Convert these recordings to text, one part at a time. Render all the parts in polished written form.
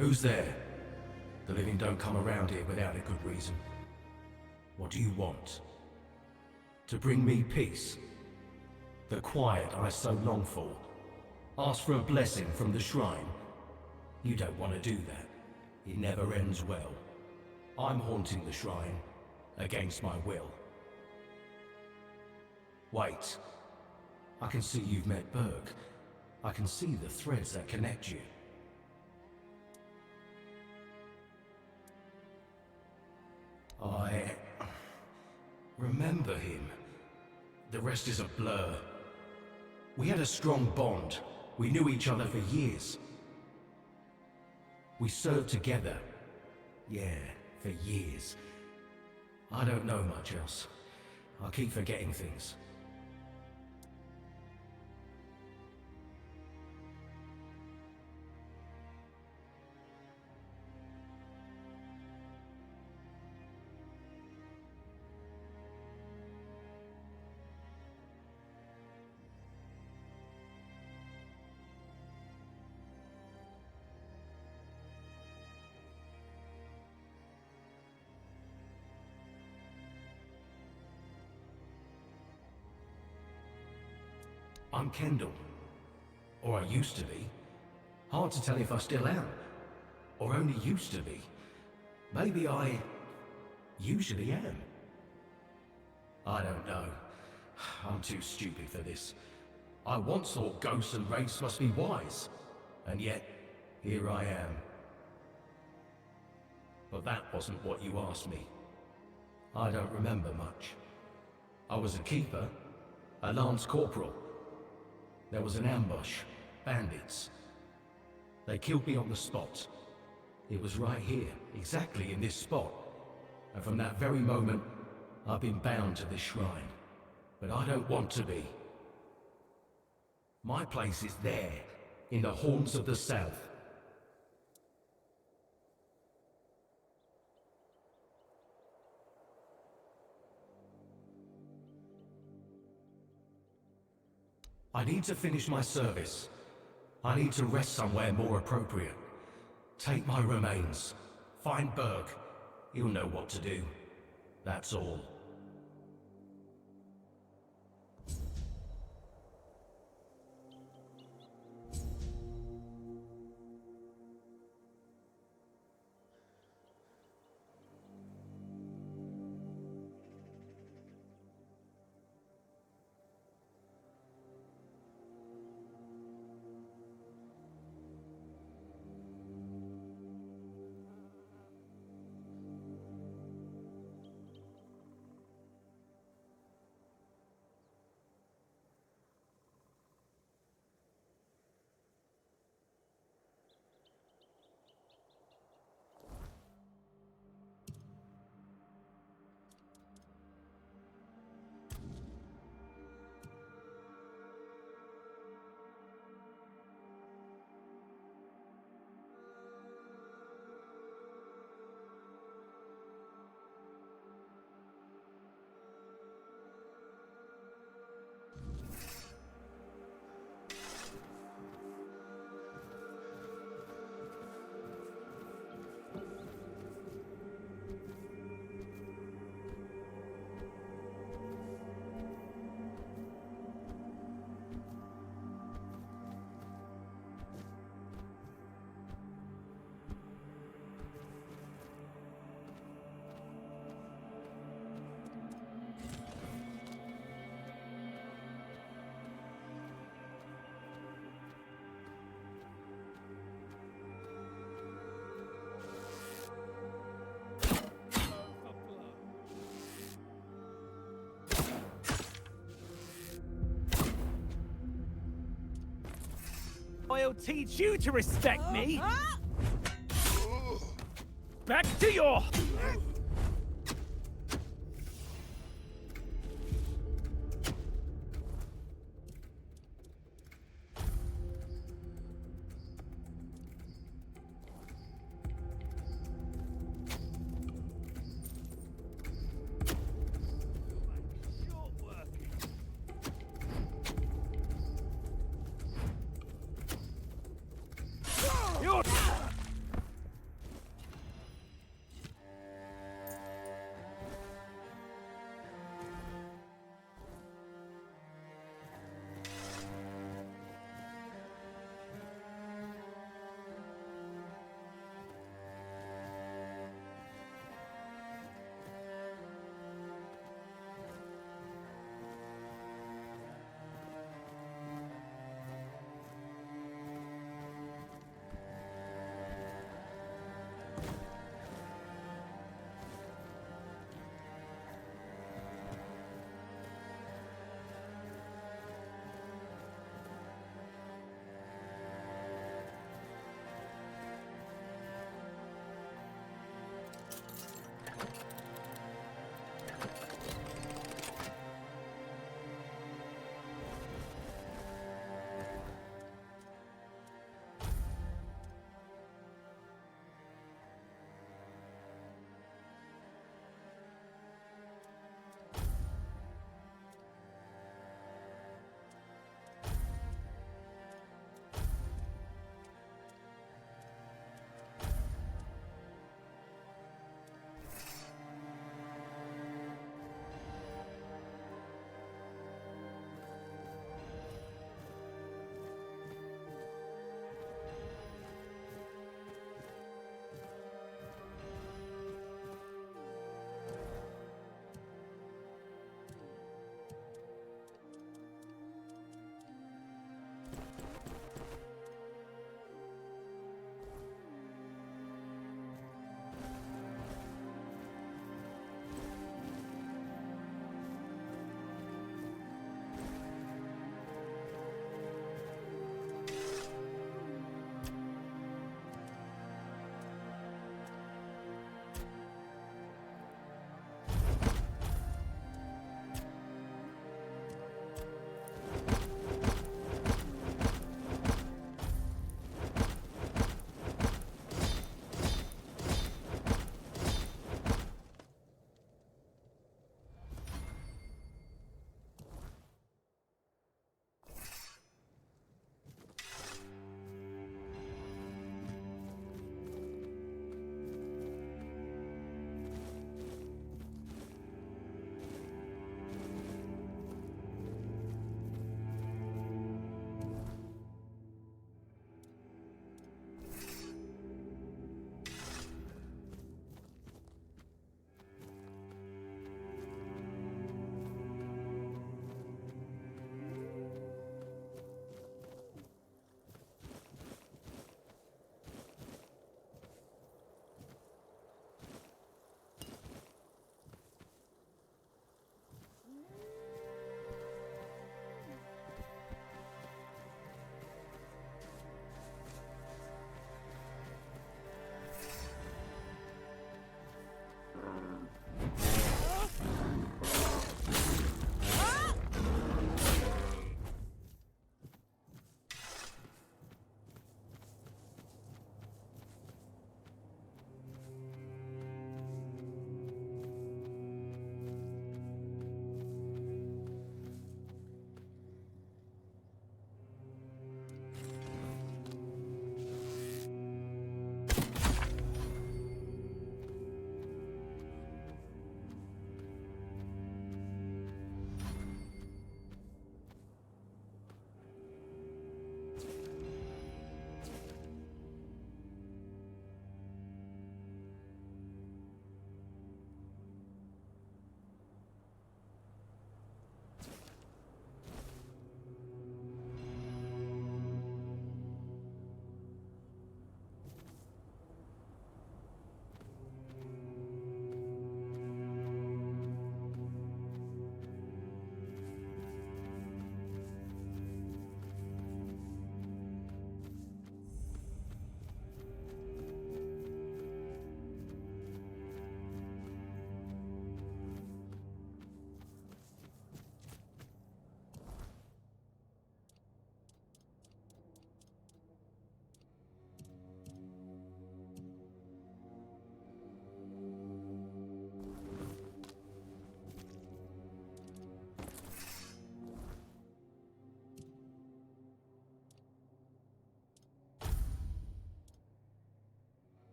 Who's there? The living don't come around here without a good reason. What do you want? To bring me peace? The quiet I so long for? Ask for a blessing from the shrine? You don't want to do that. It never ends well. I'm haunting the shrine, against my will. Wait. I can see you've met Berg. I can see the threads that connect you. I remember him. The rest is a blur. We had a strong bond. We knew each other for years. We served together. Yeah, for years. I don't know much else. I keep forgetting things. I'm Kendall. Or I used to be. Hard to tell if I still am. Or only used to be. Maybe I usually am. I don't know. I'm too stupid for this. I once thought ghosts and wraiths must be wise. And yet, here I am. But that wasn't what you asked me. I don't remember much. I was a keeper, a lance corporal. There was an ambush, bandits. They killed me on the spot. It was right here, exactly in this spot. And from that very moment, I've been bound to this shrine. But I don't want to be. My place is there, in the haunts of the south. I need to finish my service. I need to rest somewhere more appropriate. Take my remains. Find Berg. He'll know what to do. That's all. I'll teach you to respect me! Back to your...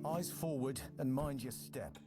Eyes forward and mind your step.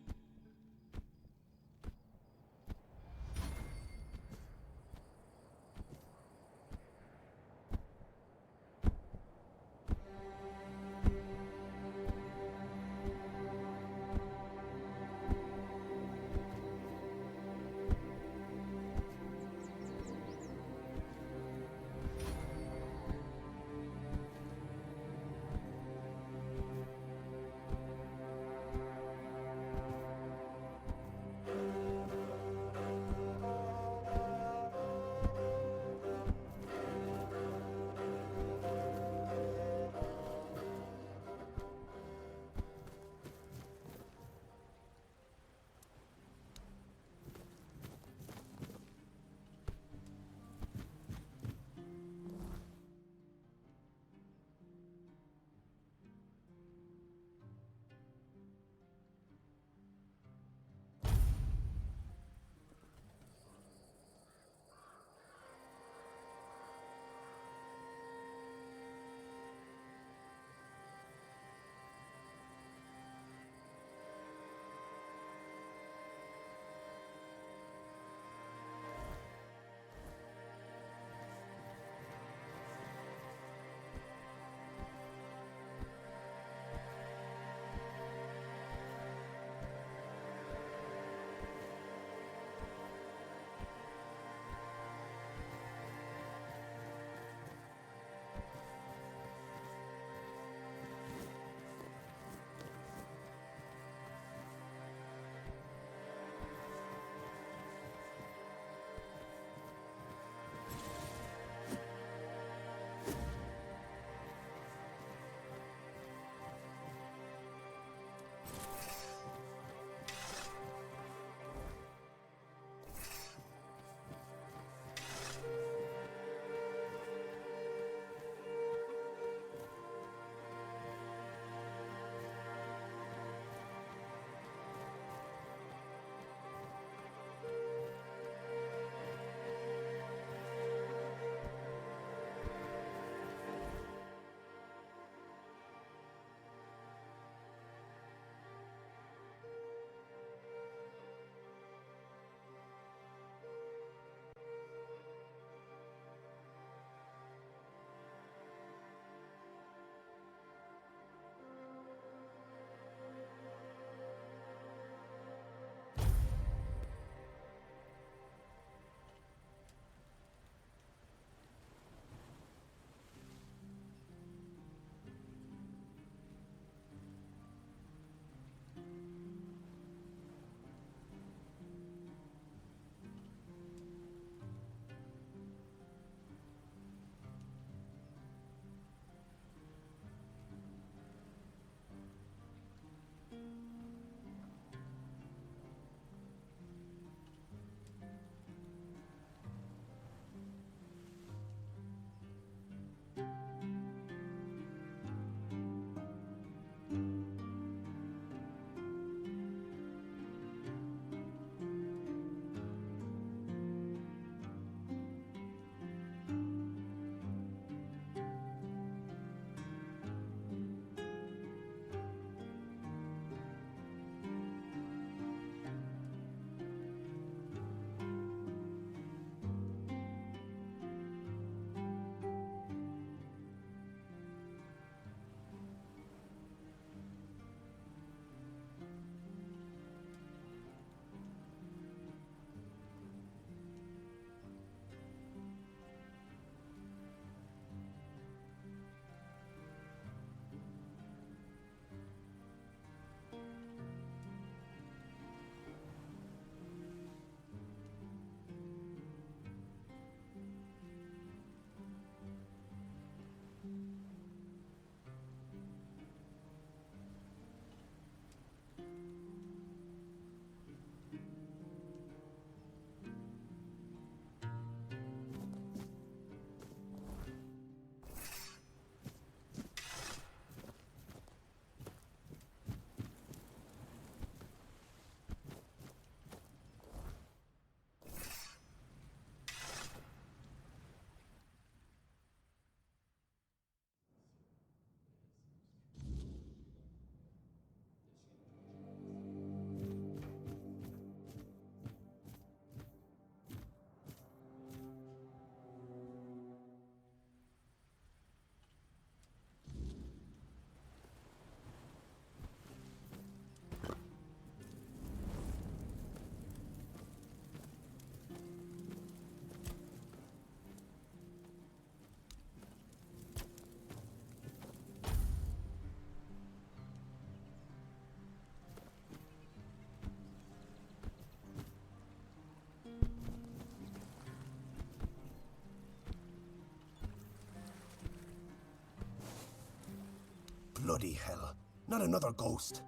Bloody hell. Not another ghost.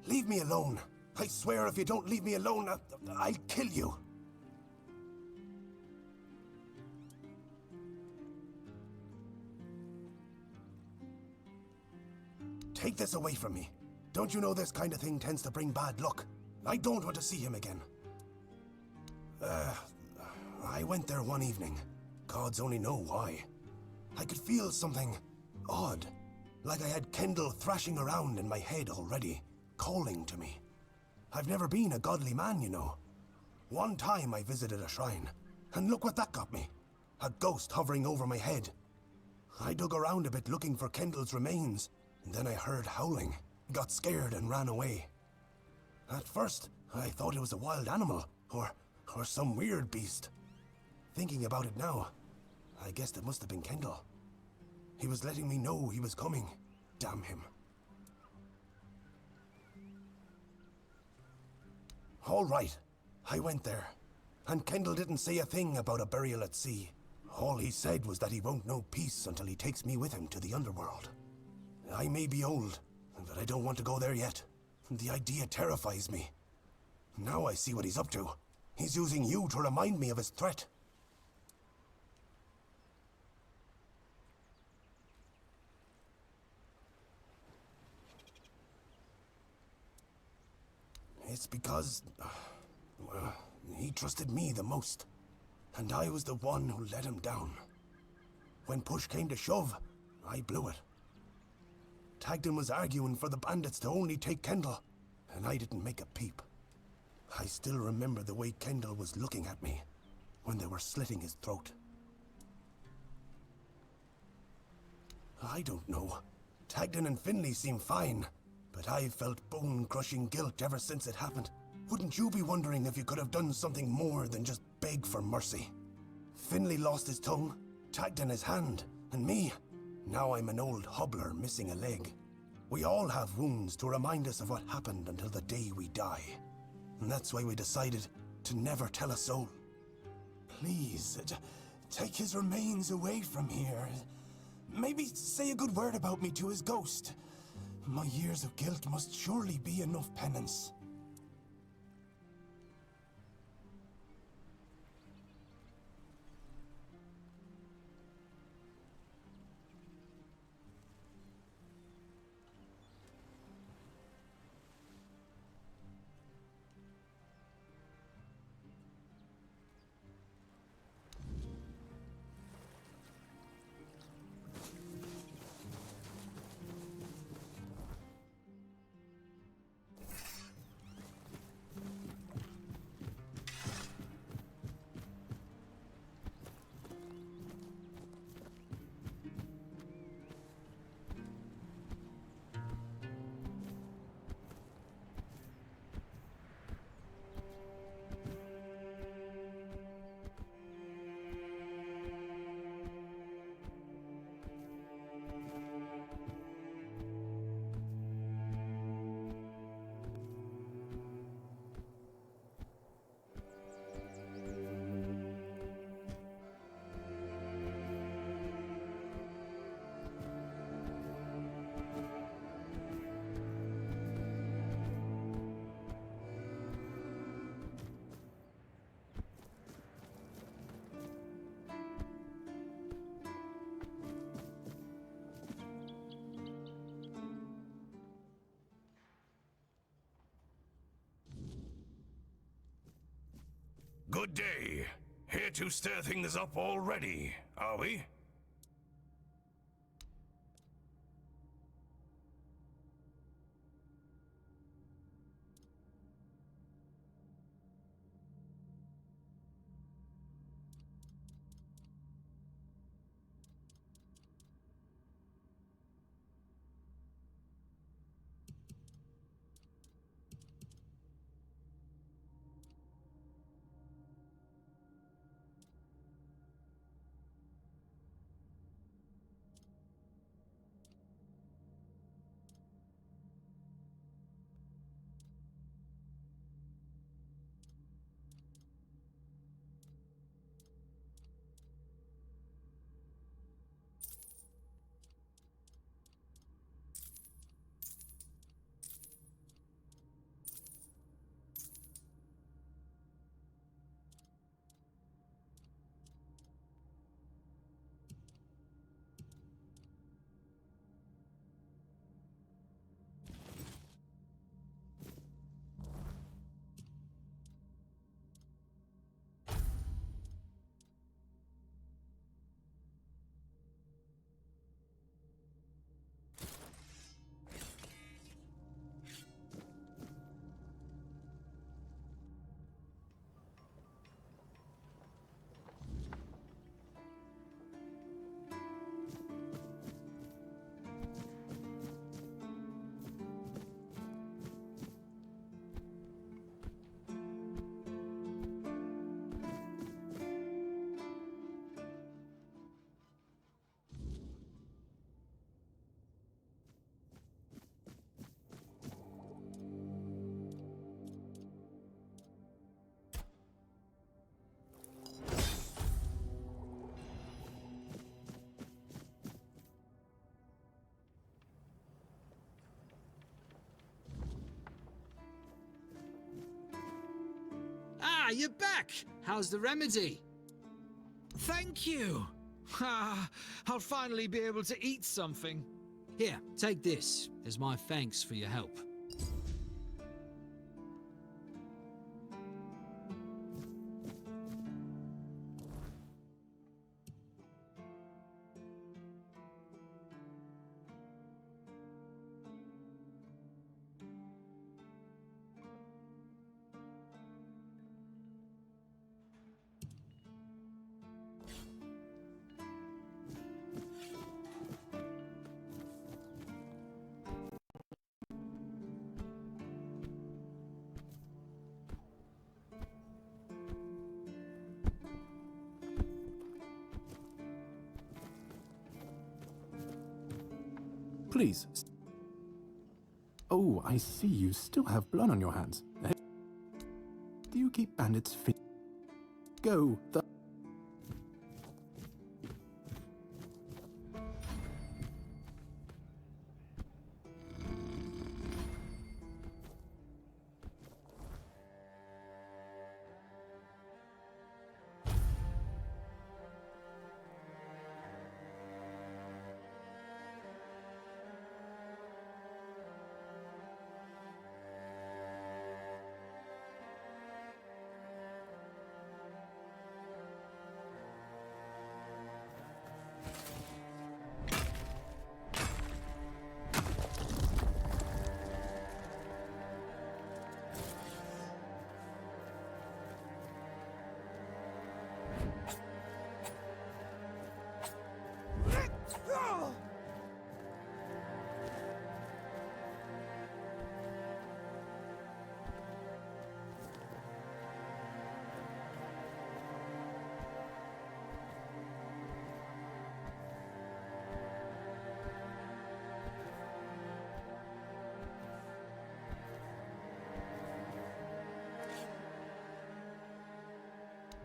Leave me alone. I swear if you don't leave me alone, I'll kill you. Take this away from me. Don't you know this kind of thing tends to bring bad luck? I don't want to see him again. I went there one evening. Gods only know why. I could feel something odd. Like I had Kendall thrashing around in my head already, calling to me. I've never been a godly man, you know. One time I visited a shrine, and look what that got me. A ghost hovering over my head. I dug around a bit looking for Kendall's remains, and then I heard howling, got scared and ran away. At first, I thought it was a wild animal, or some weird beast. Thinking about it now, I guessed it must have been Kendall. He was letting me know he was coming. Damn him. All right, I went there, and Kendall didn't say a thing about a burial at sea. All he said was that he won't know peace until he takes me with him to the underworld. I may be old, but I don't want to go there yet. The idea terrifies me. Now I see what he's up to. He's using you to remind me of his threat. It's because, well, he trusted me the most, and I was the one who let him down. When push came to shove, I blew it. Tagden was arguing for the bandits to only take Kendall, and I didn't make a peep. I still remember the way Kendall was looking at me when they were slitting his throat. I don't know. Tagden and Finley seem fine, but I've felt bone-crushing guilt ever since it happened. Wouldn't you be wondering if you could have done something more than just beg for mercy? Finley lost his tongue, Tagden his hand, and me, now I'm an old hobbler missing a leg. We all have wounds to remind us of what happened until the day we die. And that's why we decided to never tell a soul. Please, take his remains away from here. Maybe say a good word about me to his ghost. My years of guilt must surely be enough penance. Good day. Here to stir things up already, are we? you're back. How's the remedy? Thank you. I'll finally be able to eat something. Here, take this as my thanks for your help. Please. Oh, I see you still have blood on your hands. Do you keep bandits fit? Go.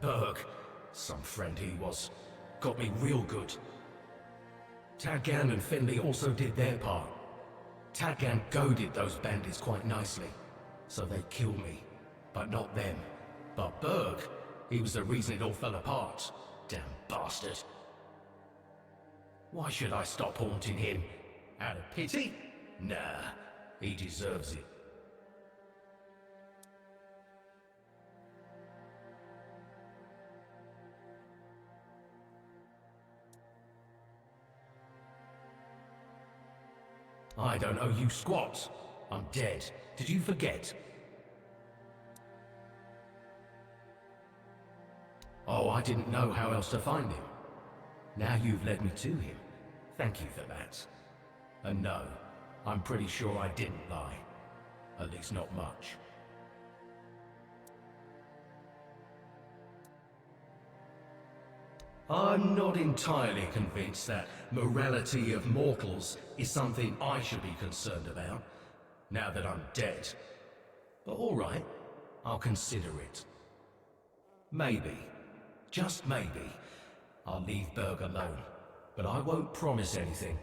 Berg, some friend he was, got me real good. Tadgan and Finley also did their part. Tadgan goaded those bandits quite nicely, so they killed me, but not them. But Berg, he was the reason it all fell apart. Damn bastard. Why should I stop haunting him? Out of pity? Nah, he deserves it. I don't owe you squat. I'm dead. Did you forget? Oh, I didn't know how else to find him. Now you've led me to him. Thank you for that. And no, I'm pretty sure I didn't lie. At least not much. I'm not entirely convinced that morality of mortals is something I should be concerned about, now that I'm dead. But all right, I'll consider it. Maybe, just maybe, I'll leave Berg alone, but I won't promise anything.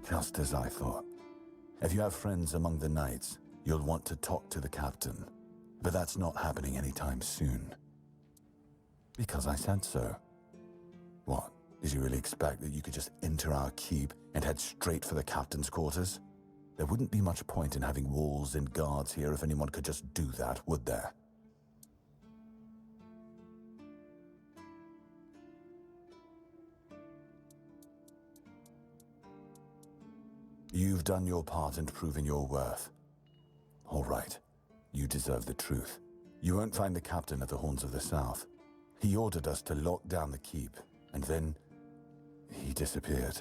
Just as I thought. If you have friends among the knights, you'll want to talk to the captain. But that's not happening anytime soon. Because I said so. What? Did you really expect that you could just enter our keep and head straight for the captain's quarters? There wouldn't be much point in having walls and guards here if anyone could just do that, would there? You've done your part in proving your worth. All right. You deserve the truth. You won't find the captain at the Horns of the South. He ordered us to lock down the keep, and then he disappeared.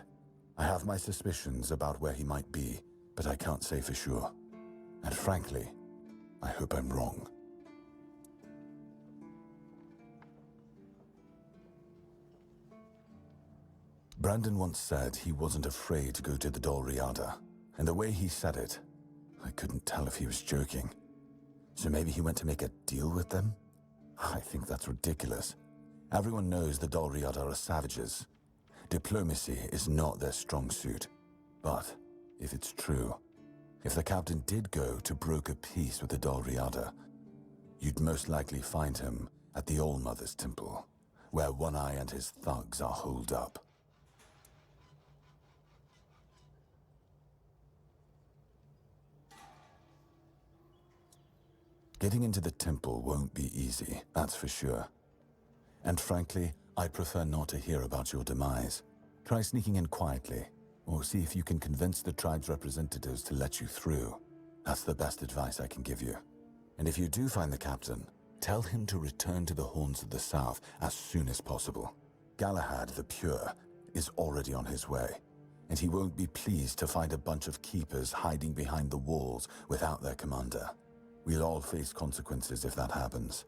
I have my suspicions about where he might be, but I can't say for sure. And frankly, I hope I'm wrong. Brandon once said he wasn't afraid to go to the Dol Riada, and the way he said it, I couldn't tell if he was joking. So maybe he went to make a deal with them? I think that's ridiculous. Everyone knows the Dol Riada are savages. Diplomacy is not their strong suit. But if it's true, if the captain did go to broker peace with the Dol Riada, you'd most likely find him at the All-Mother's Temple, where One Eye and his thugs are holed up. Getting into the temple won't be easy, that's for sure. And frankly, I'd prefer not to hear about your demise. Try sneaking in quietly, or see if you can convince the tribe's representatives to let you through. That's the best advice I can give you. And if you do find the captain, tell him to return to the Horns of the South as soon as possible. Galahad the Pure is already on his way, and he won't be pleased to find a bunch of keepers hiding behind the walls without their commander. We'll all face consequences if that happens.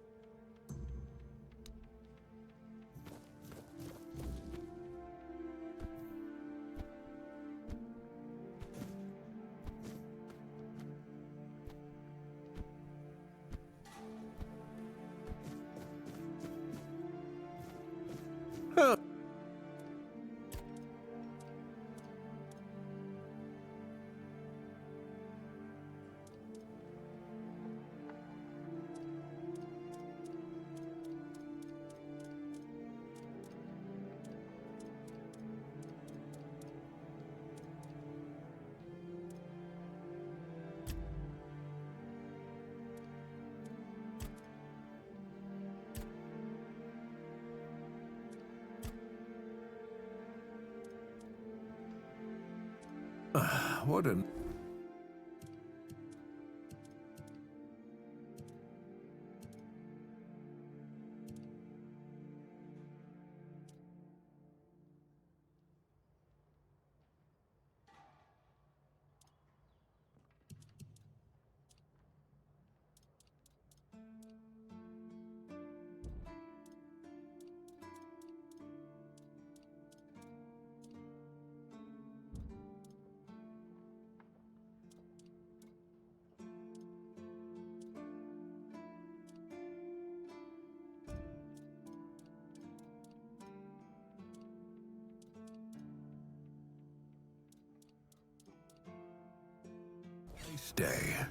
What an... nice day.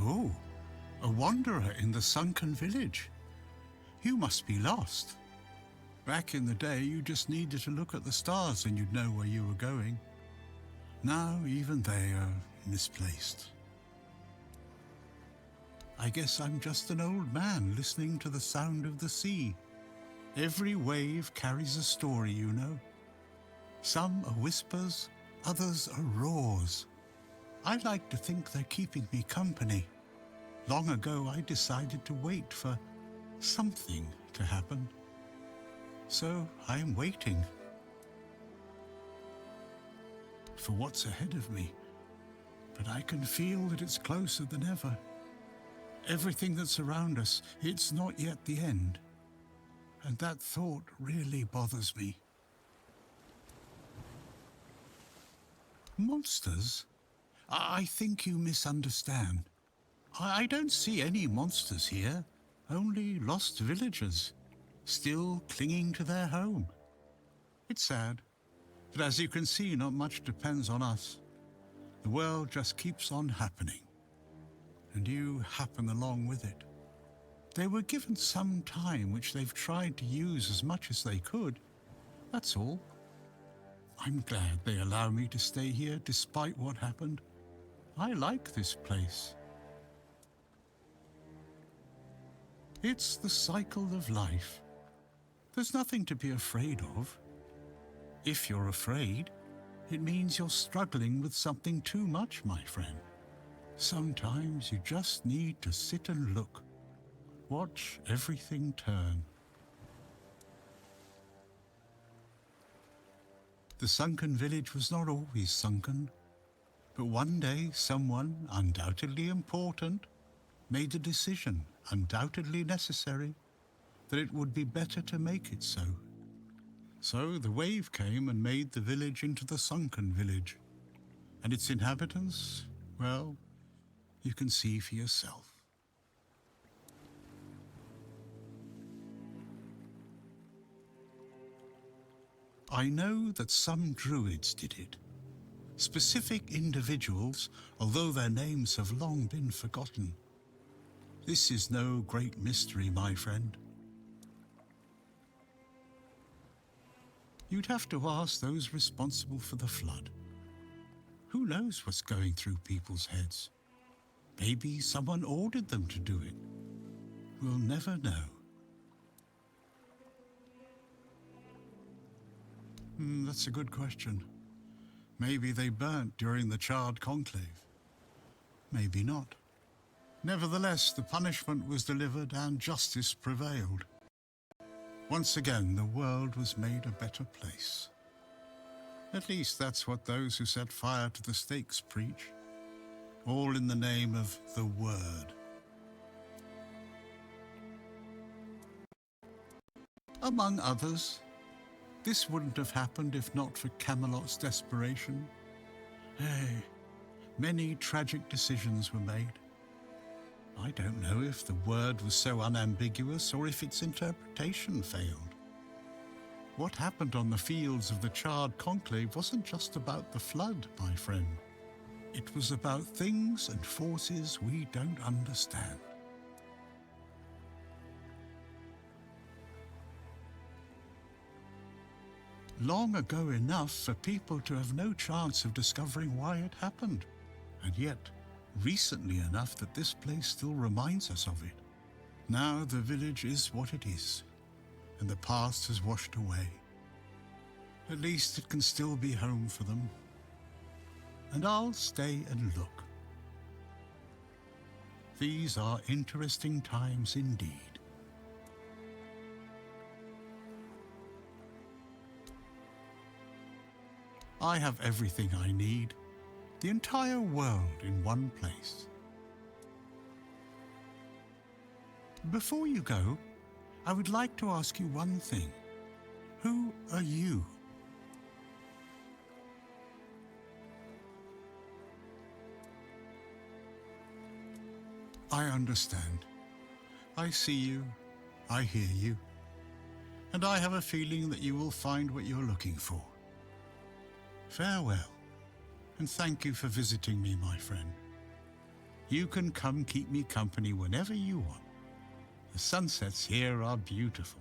Oh, a wanderer in the sunken village. You must be lost. Back in the day, you just needed to look at the stars and you'd know where you were going. Now, even they are misplaced. I guess I'm just an old man listening to the sound of the sea. Every wave carries a story, you know. Some are whispers, others are roars. I like to think they're keeping me company. Long ago, I decided to wait for something to happen. So I'm waiting for what's ahead of me. But I can feel that it's closer than ever. Everything that's around us, it's not yet the end. And that thought really bothers me. Monsters? I think you misunderstand. I don't see any monsters here, only lost villagers, still clinging to their home. It's sad, but as you can see, not much depends on us. The world just keeps on happening, and you happen along with it. They were given some time which they've tried to use as much as they could, that's all. I'm glad they allow me to stay here despite what happened. I like this place. It's the cycle of life. There's nothing to be afraid of. If you're afraid, it means you're struggling with something too much, my friend. Sometimes you just need to sit and look. Watch everything turn. The sunken village was not always sunken, but one day someone, undoubtedly important, made a decision, undoubtedly necessary, that it would be better to make it so. So the wave came and made the village into the sunken village. And its inhabitants, well, you can see for yourself. I know that some druids did it. Specific individuals, although their names have long been forgotten. This is no great mystery, my friend. You'd have to ask those responsible for the flood. Who knows what's going through people's heads? Maybe someone ordered them to do it. We'll never know. That's a good question. Maybe they burnt during the charred conclave. Maybe not. Nevertheless, the punishment was delivered and justice prevailed. Once again, the world was made a better place. At least that's what those who set fire to the stakes preach. All in the name of the Word. Among others, this wouldn't have happened if not for Camelot's desperation. Hey, many tragic decisions were made. I don't know if the word was so unambiguous or if its interpretation failed. What happened on the fields of the charred conclave wasn't just about the flood, my friend. It was about things and forces we don't understand. Long ago enough for people to have no chance of discovering why it happened, and yet recently enough that this place still reminds us of it. Now the village is what it is, and the past has washed away. At least it can still be home for them. And I'll stay and look. These are interesting times indeed. I have everything I need. The entire world in one place. Before you go, I would like to ask you one thing. Who are you? I understand. I see you, I hear you, and I have a feeling that you will find what you're looking for. Farewell. And thank you for visiting me, my friend. You can come keep me company whenever you want. The sunsets here are beautiful.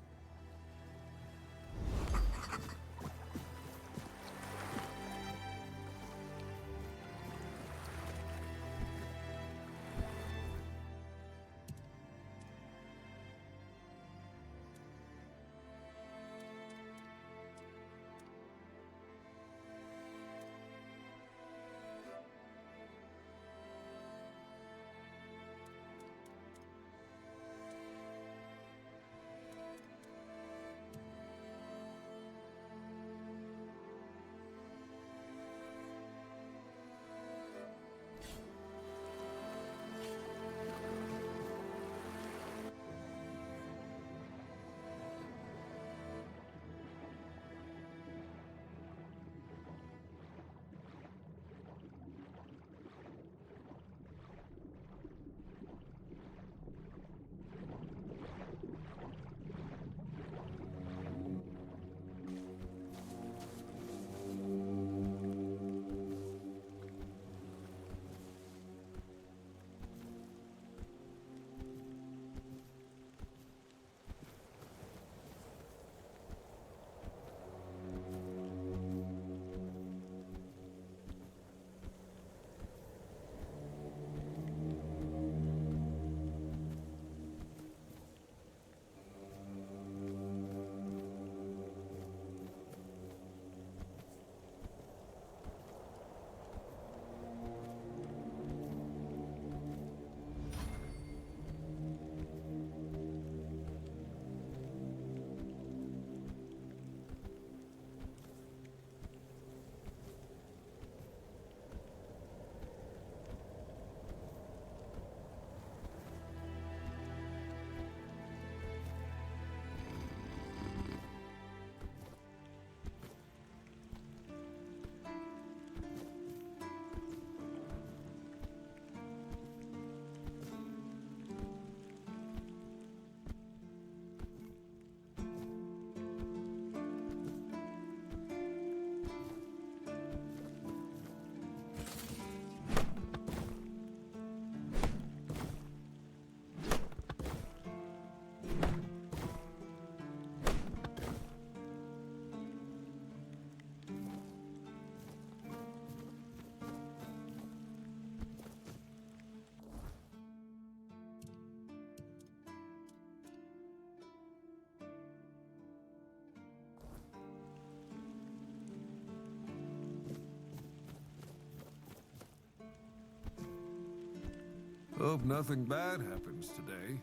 Hope nothing bad happens today.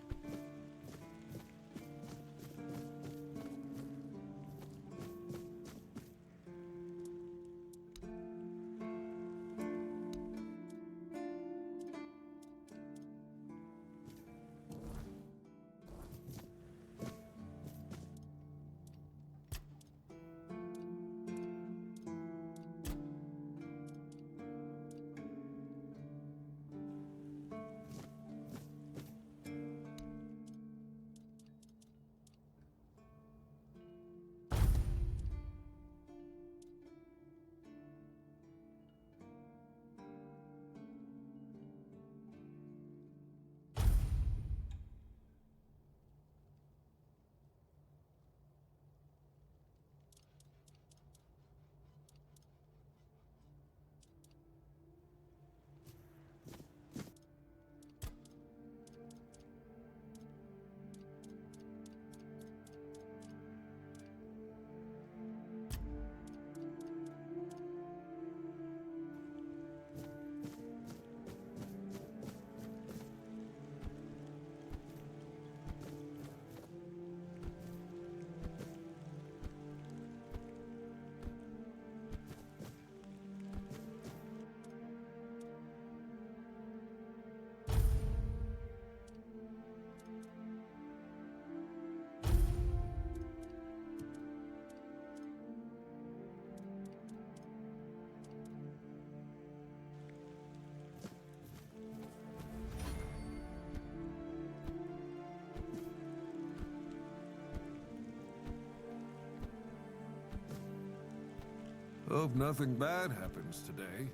Hope nothing bad happens today.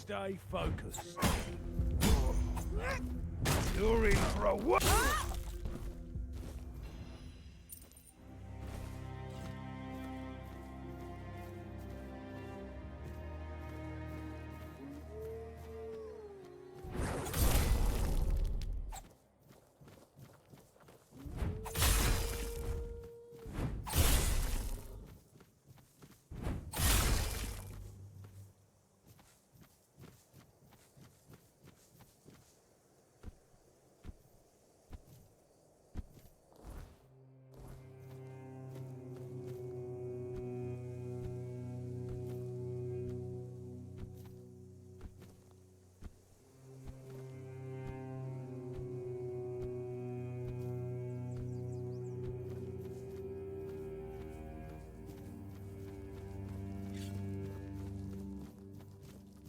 Stay focused. You're in for a what?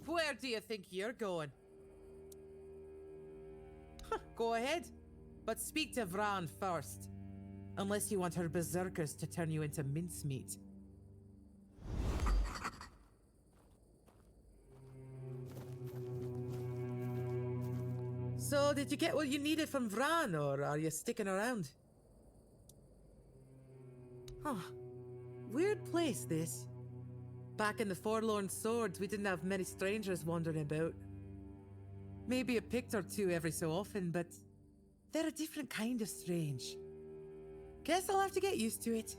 Where do you think you're going? Go ahead, but speak to Vran first. Unless you want her berserkers to turn you into mincemeat. So, did you get what you needed from Vran, or are you sticking around? Huh. Weird place, this. Back in the Forlorn Swords, we didn't have many strangers wandering about. Maybe a pict or two every so often, but they're a different kind of strange. Guess I'll have to get used to it.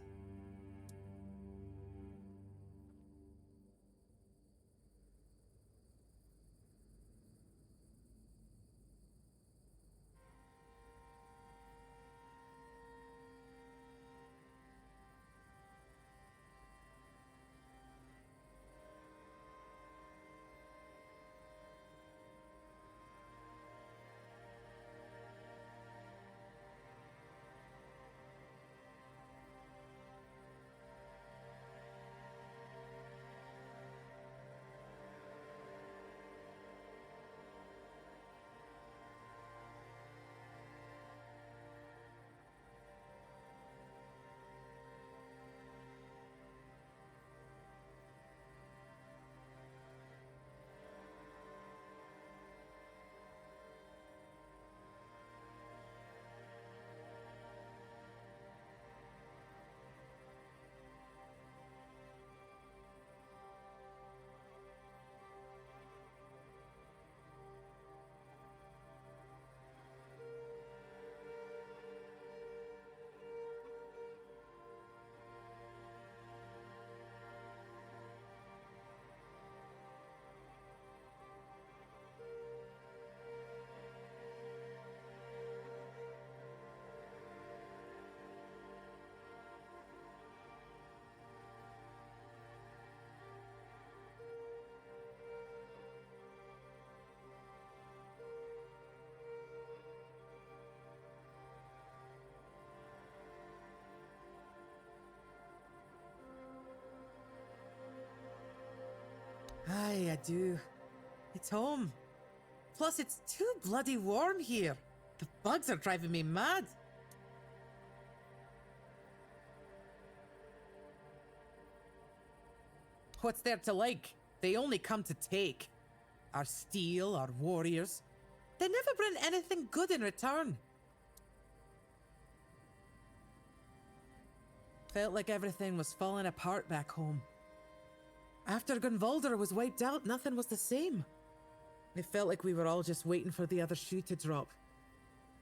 Aye, I do. It's home. Plus, it's too bloody warm here. The bugs are driving me mad. What's there to like? They only come to take. Our steel, our warriors. They never bring anything good in return. Felt like everything was falling apart back home. After Gunvalder was wiped out, nothing was the same. It felt like we were all just waiting for the other shoe to drop.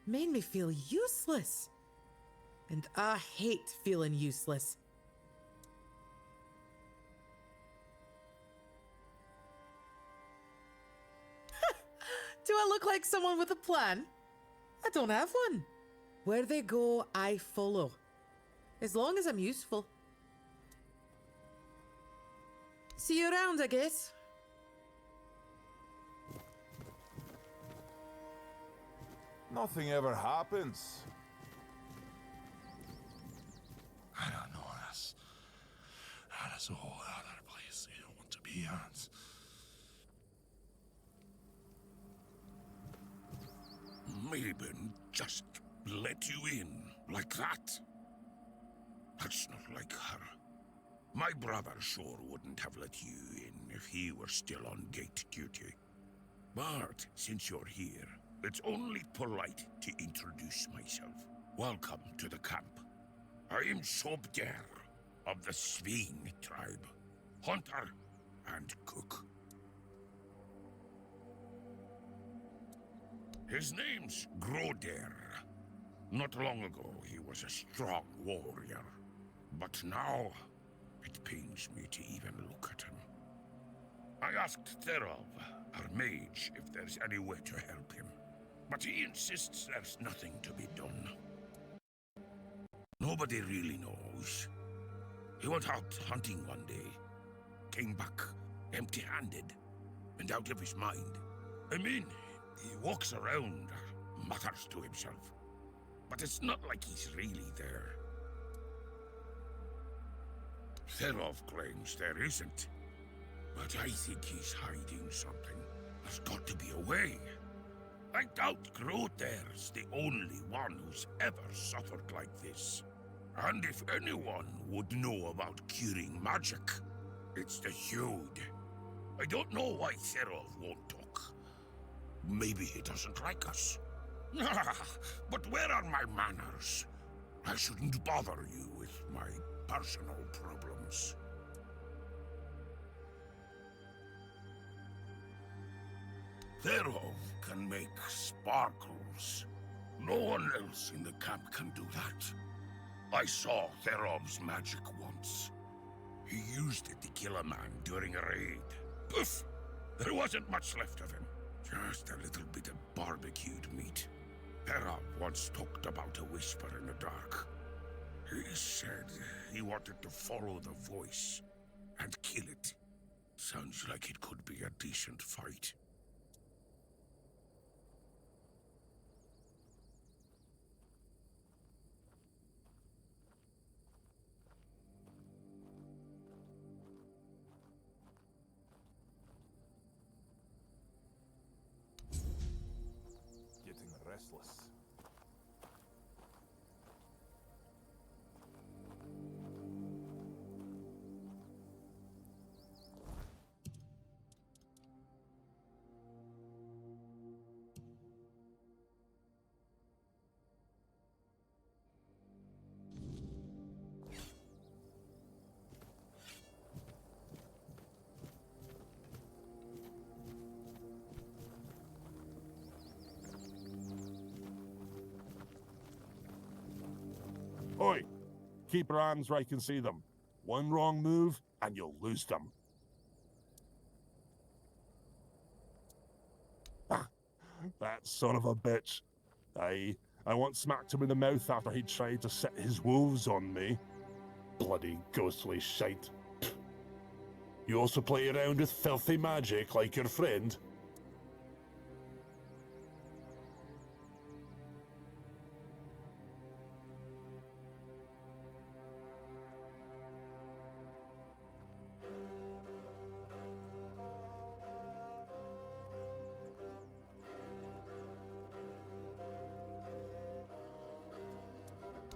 Made me feel useless. And I hate feeling useless. Do I look like someone with a plan? I don't have one. Where they go, I follow. As long as I'm useful. See you around, I guess. Nothing ever happens. I don't know us. That's a whole other place you don't want to be at. Mabon just let you in like that. That's not like her. My brother sure wouldn't have let you in if he were still on gate duty. But since you're here, it's only polite to introduce myself. Welcome to the camp. I am Sobder of the Sveen tribe, hunter and cook. His name's Groder. Not long ago, he was a strong warrior. But now, it pains me to even look at him. I asked Therov, our mage, if there's any way to help him. But he insists there's nothing to be done. Nobody really knows. He went out hunting one day, came back empty-handed and out of his mind. I mean, he walks around, mutters to himself. But it's not like he's really there. Therov claims there isn't. But I think he's hiding something. There's got to be a way. I doubt Groder's the only one who's ever suffered like this. And if anyone would know about curing magic, it's the Hude. I don't know why Therov won't talk. Maybe he doesn't like us. But where are my manners? I shouldn't bother you with my personal problems. Therov can make sparkles. No one else in the camp can do that. I saw Therov's magic once. He used it to kill a man during a raid. Poof! There wasn't much left of him. Just a little bit of barbecued meat. Therov once talked about a whisper in the dark. He said he wanted to follow the voice and kill it. Sounds like it could be a decent fight. Getting restless. Oi! Keep your hands where I can see them. One wrong move, and you'll lose them. Ah, that son of a bitch. I once smacked him in the mouth after he tried to set his wolves on me. Bloody ghostly shite. You also play around with filthy magic like your friend?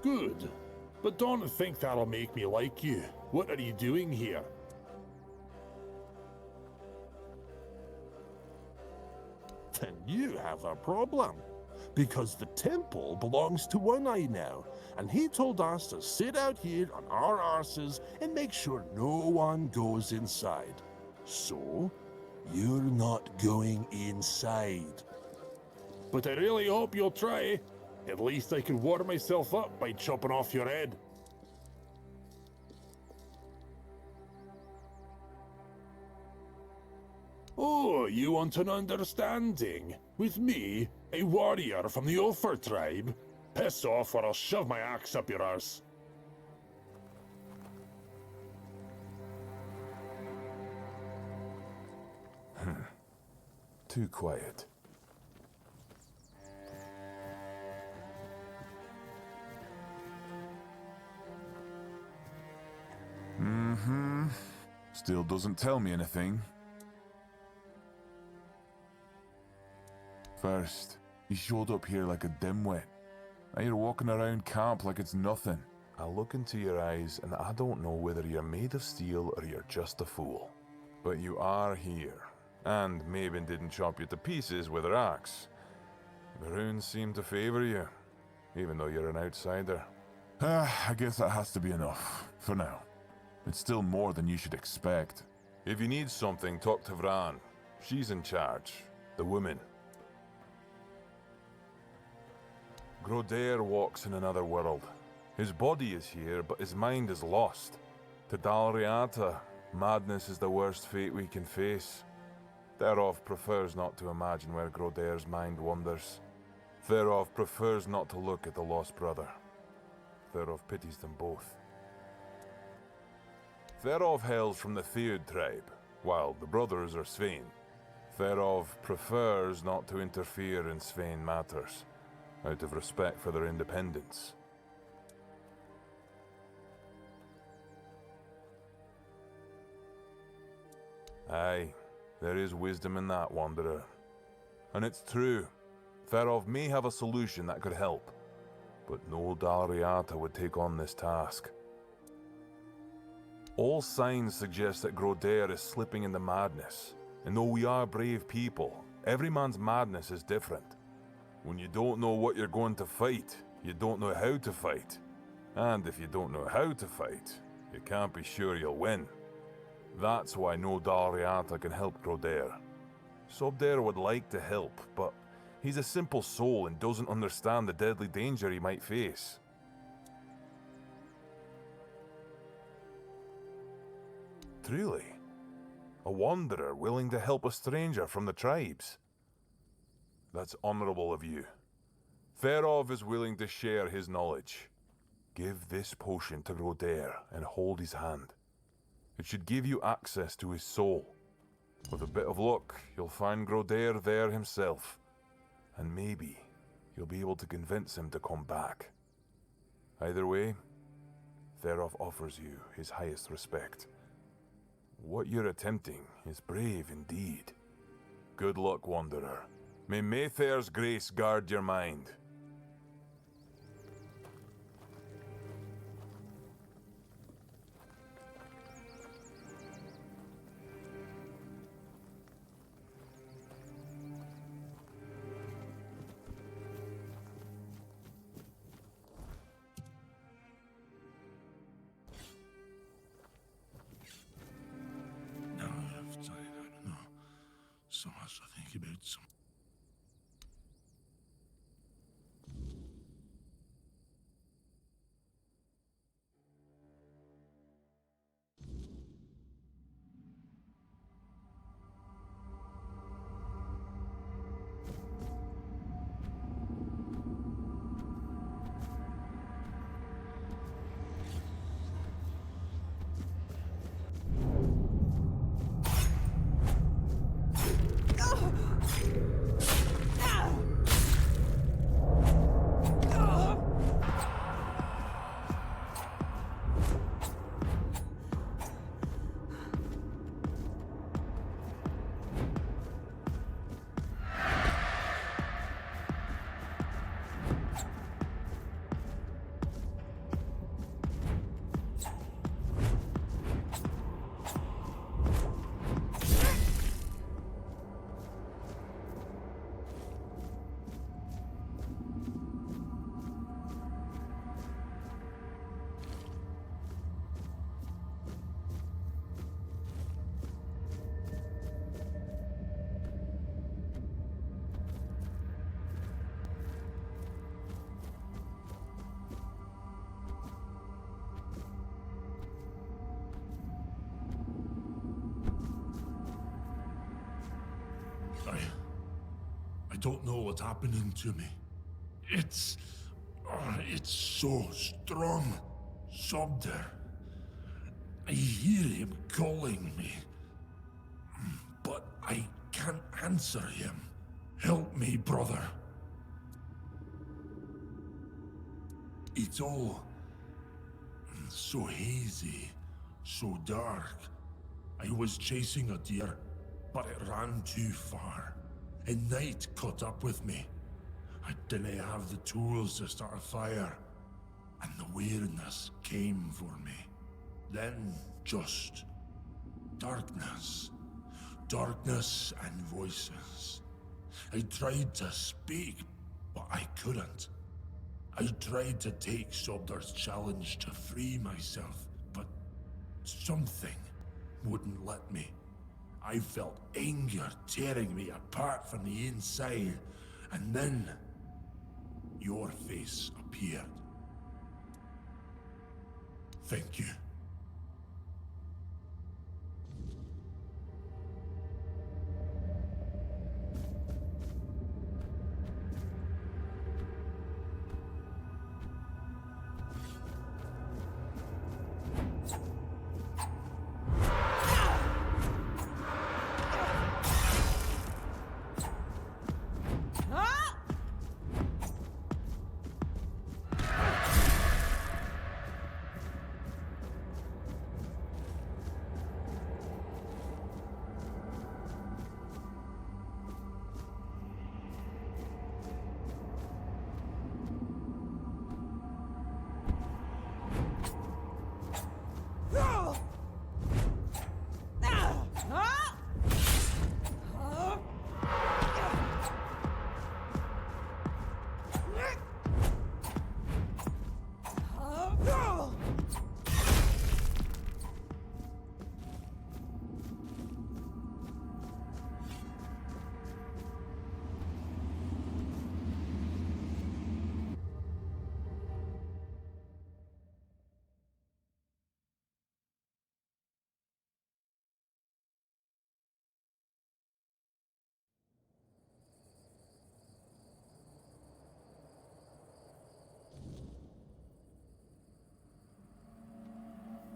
Good. But don't think that'll make me like you. What are you doing here? Then you have a problem. Because the temple belongs to One Eye now, and he told us to sit out here on our arses and make sure no one goes inside. So, you're not going inside. But I really hope you'll try. At least I can warm myself up by chopping off your head. Oh, you want an understanding? With me, a warrior from the Ulfer tribe? Piss off or I'll shove my axe up your arse. Too quiet. Still doesn't tell me anything. First, you showed up here like a dimwit. Now you're walking around camp like it's nothing. I look into your eyes and I don't know whether you're made of steel or you're just a fool. But you are here, And Maven didn't chop you to pieces with her axe. The runes seem to favor you, even though you're an outsider. I guess that has to be enough, for now. It's still more than you should expect. If you need something, talk to Vran. She's in charge. The woman. Grodair walks in another world. His body is here, but his mind is lost. To Dalriata, madness is the worst fate we can face. Therov prefers not to imagine where Grodair's mind wanders. Therov prefers not to look at the lost brother. Therov pities them both. Therov hails from the Theod tribe, while the brothers are Svein. Therov prefers not to interfere in Svein matters, out of respect for their independence. Aye, there is wisdom in that, Wanderer. And it's true, Therov may have a solution that could help, but no Dalriata would take on this task. All signs suggest that Grodair is slipping into madness, and though we are brave people, every man's madness is different. When you don't know what you're going to fight, you don't know how to fight. And if you don't know how to fight, you can't be sure you'll win. That's why no Dalriata can help Grodair. Sobdair would like to help, but he's a simple soul and doesn't understand the deadly danger he might face. Truly, a wanderer willing to help a stranger from the tribes. That's honorable of you. Therov is willing to share his knowledge. Give this potion to Grodair and hold his hand. It should give you access to his soul. With a bit of luck, you'll find Grodair there himself. And maybe you'll be able to convince him to come back. Either way, Therov offers you his highest respect. What you're attempting is brave indeed. Good luck, Wanderer. May Mayfair's grace guard your mind. So much to think about. I don't know what's happening to me. It's so strong. Sobder. I hear him calling me. But I can't answer him. Help me, brother. It's all so hazy, so dark. I was chasing a deer, but it ran too far. And night caught up with me. I didn't have the tools to start a fire. And the weirdness came for me. Then just darkness. Darkness and voices. I tried to speak, but I couldn't. I tried to take Sobdar's challenge to free myself, but something wouldn't let me. I felt anger tearing me apart from the inside, and then your face appeared. Thank you.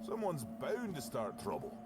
Someone's bound to start trouble.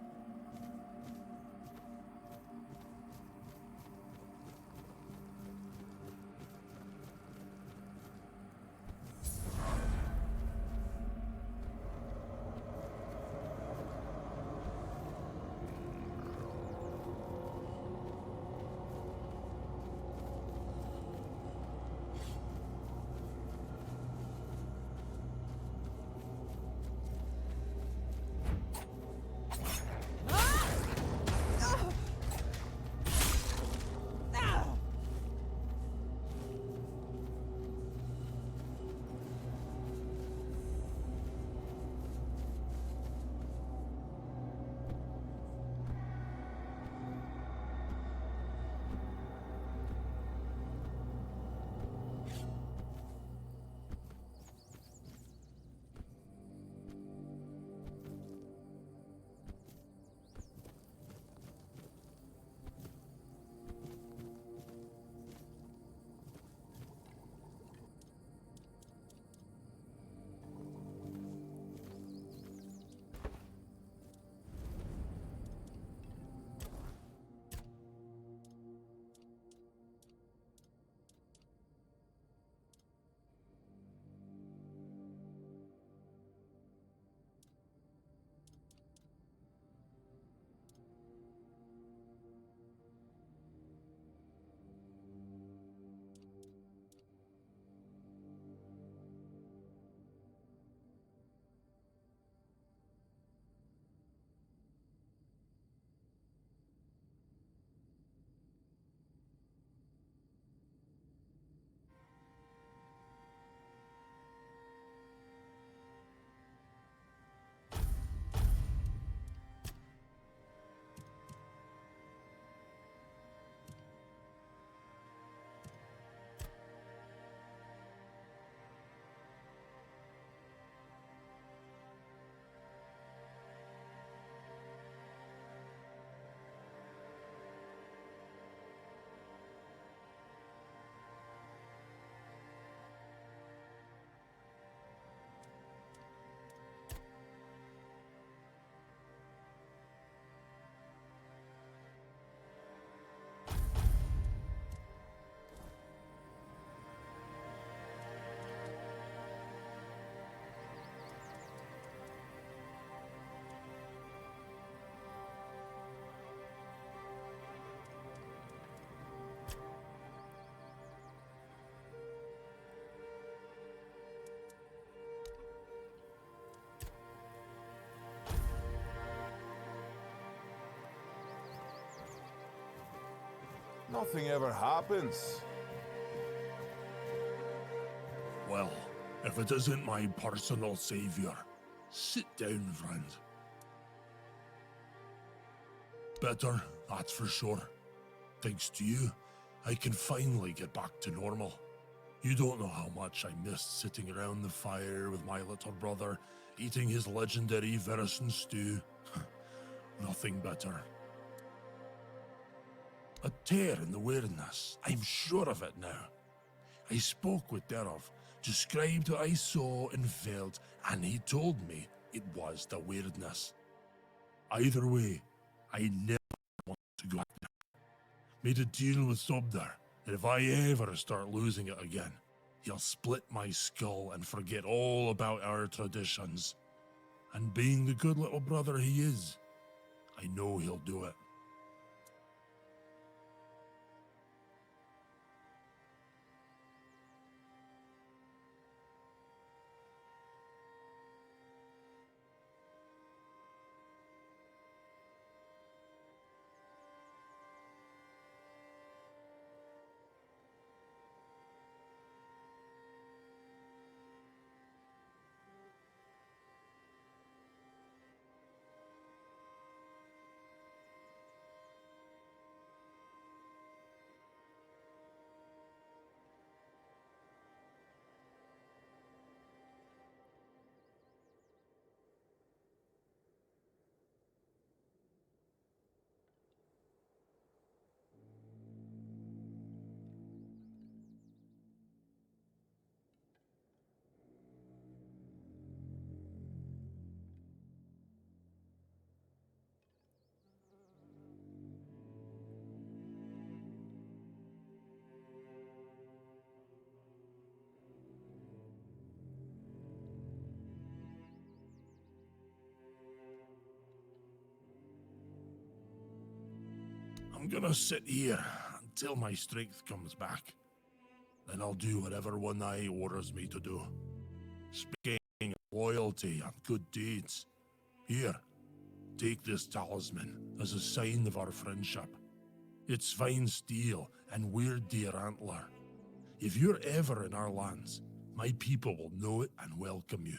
nothing ever happens. Well, if it isn't my personal savior, sit down, friend. Better, that's for sure. Thanks to you, I can finally get back to normal. You don't know how much I missed sitting around the fire with my little brother, eating his legendary venison stew. Nothing better. A tear in the weirdness, I'm sure of it now. I spoke with Derov, described what I saw and felt, and he told me it was the weirdness. Either way, I never want to go back there. Made a deal with Sobdar that if I ever start losing it again, he'll split my skull and forget all about our traditions. And being the good little brother he is, I know he'll do it. I'm gonna sit here until my strength comes back. Then I'll do whatever one eye orders me to do. Speaking of loyalty and good deeds, here, take this talisman as a sign of our friendship. It's fine steel and weird deer antler. If you're ever in our lands, my people will know it and welcome you.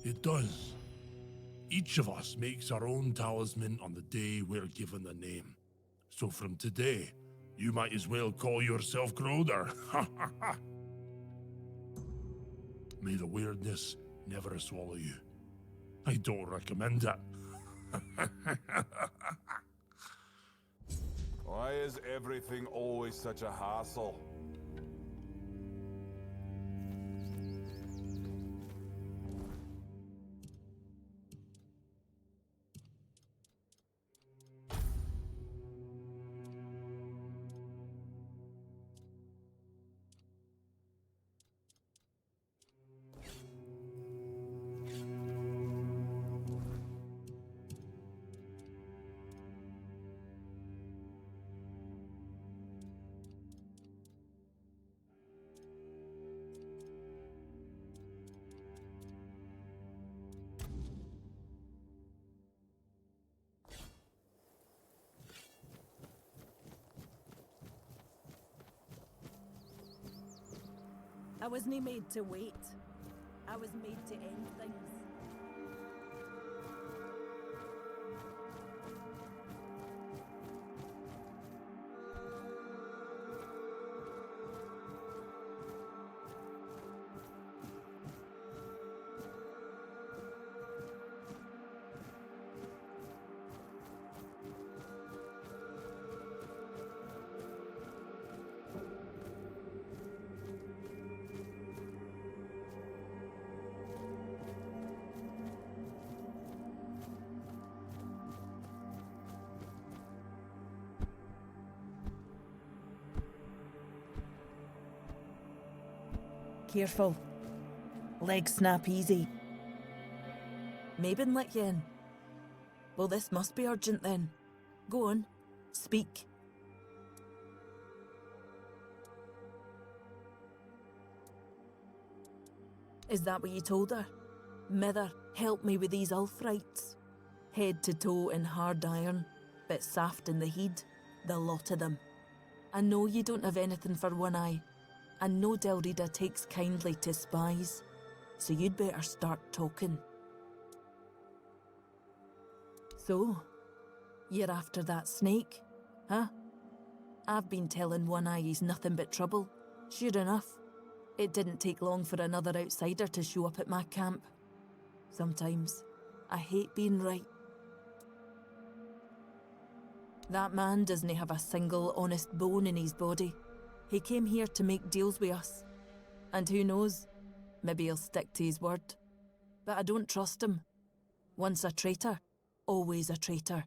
It does. Each of us makes our own talisman on the day we're given a name. So from today, you might as well call yourself Groder. May the weirdness never swallow you. I don't recommend it. Why is everything always such a hassle? I wasn't made to wait. I was made to end things. Careful. Legs snap easy. Mabin let you in. Well, this must be urgent then. Go on. Speak. Is that what you told her? Mither, help me with these ulfrites. Head to toe in hard iron, but saft in the heed, the lot of them. I know you don't have anything for one eye, and no Delrida takes kindly to spies, so you'd better start talking. So, you're after that snake, huh? I've been telling One Eye he's nothing but trouble. Sure enough, it didn't take long for another outsider to show up at my camp. Sometimes, I hate being right. That man doesn't have a single honest bone in his body. He came here to make deals with us. And who knows, maybe he'll stick to his word. But I don't trust him. Once a traitor, always a traitor,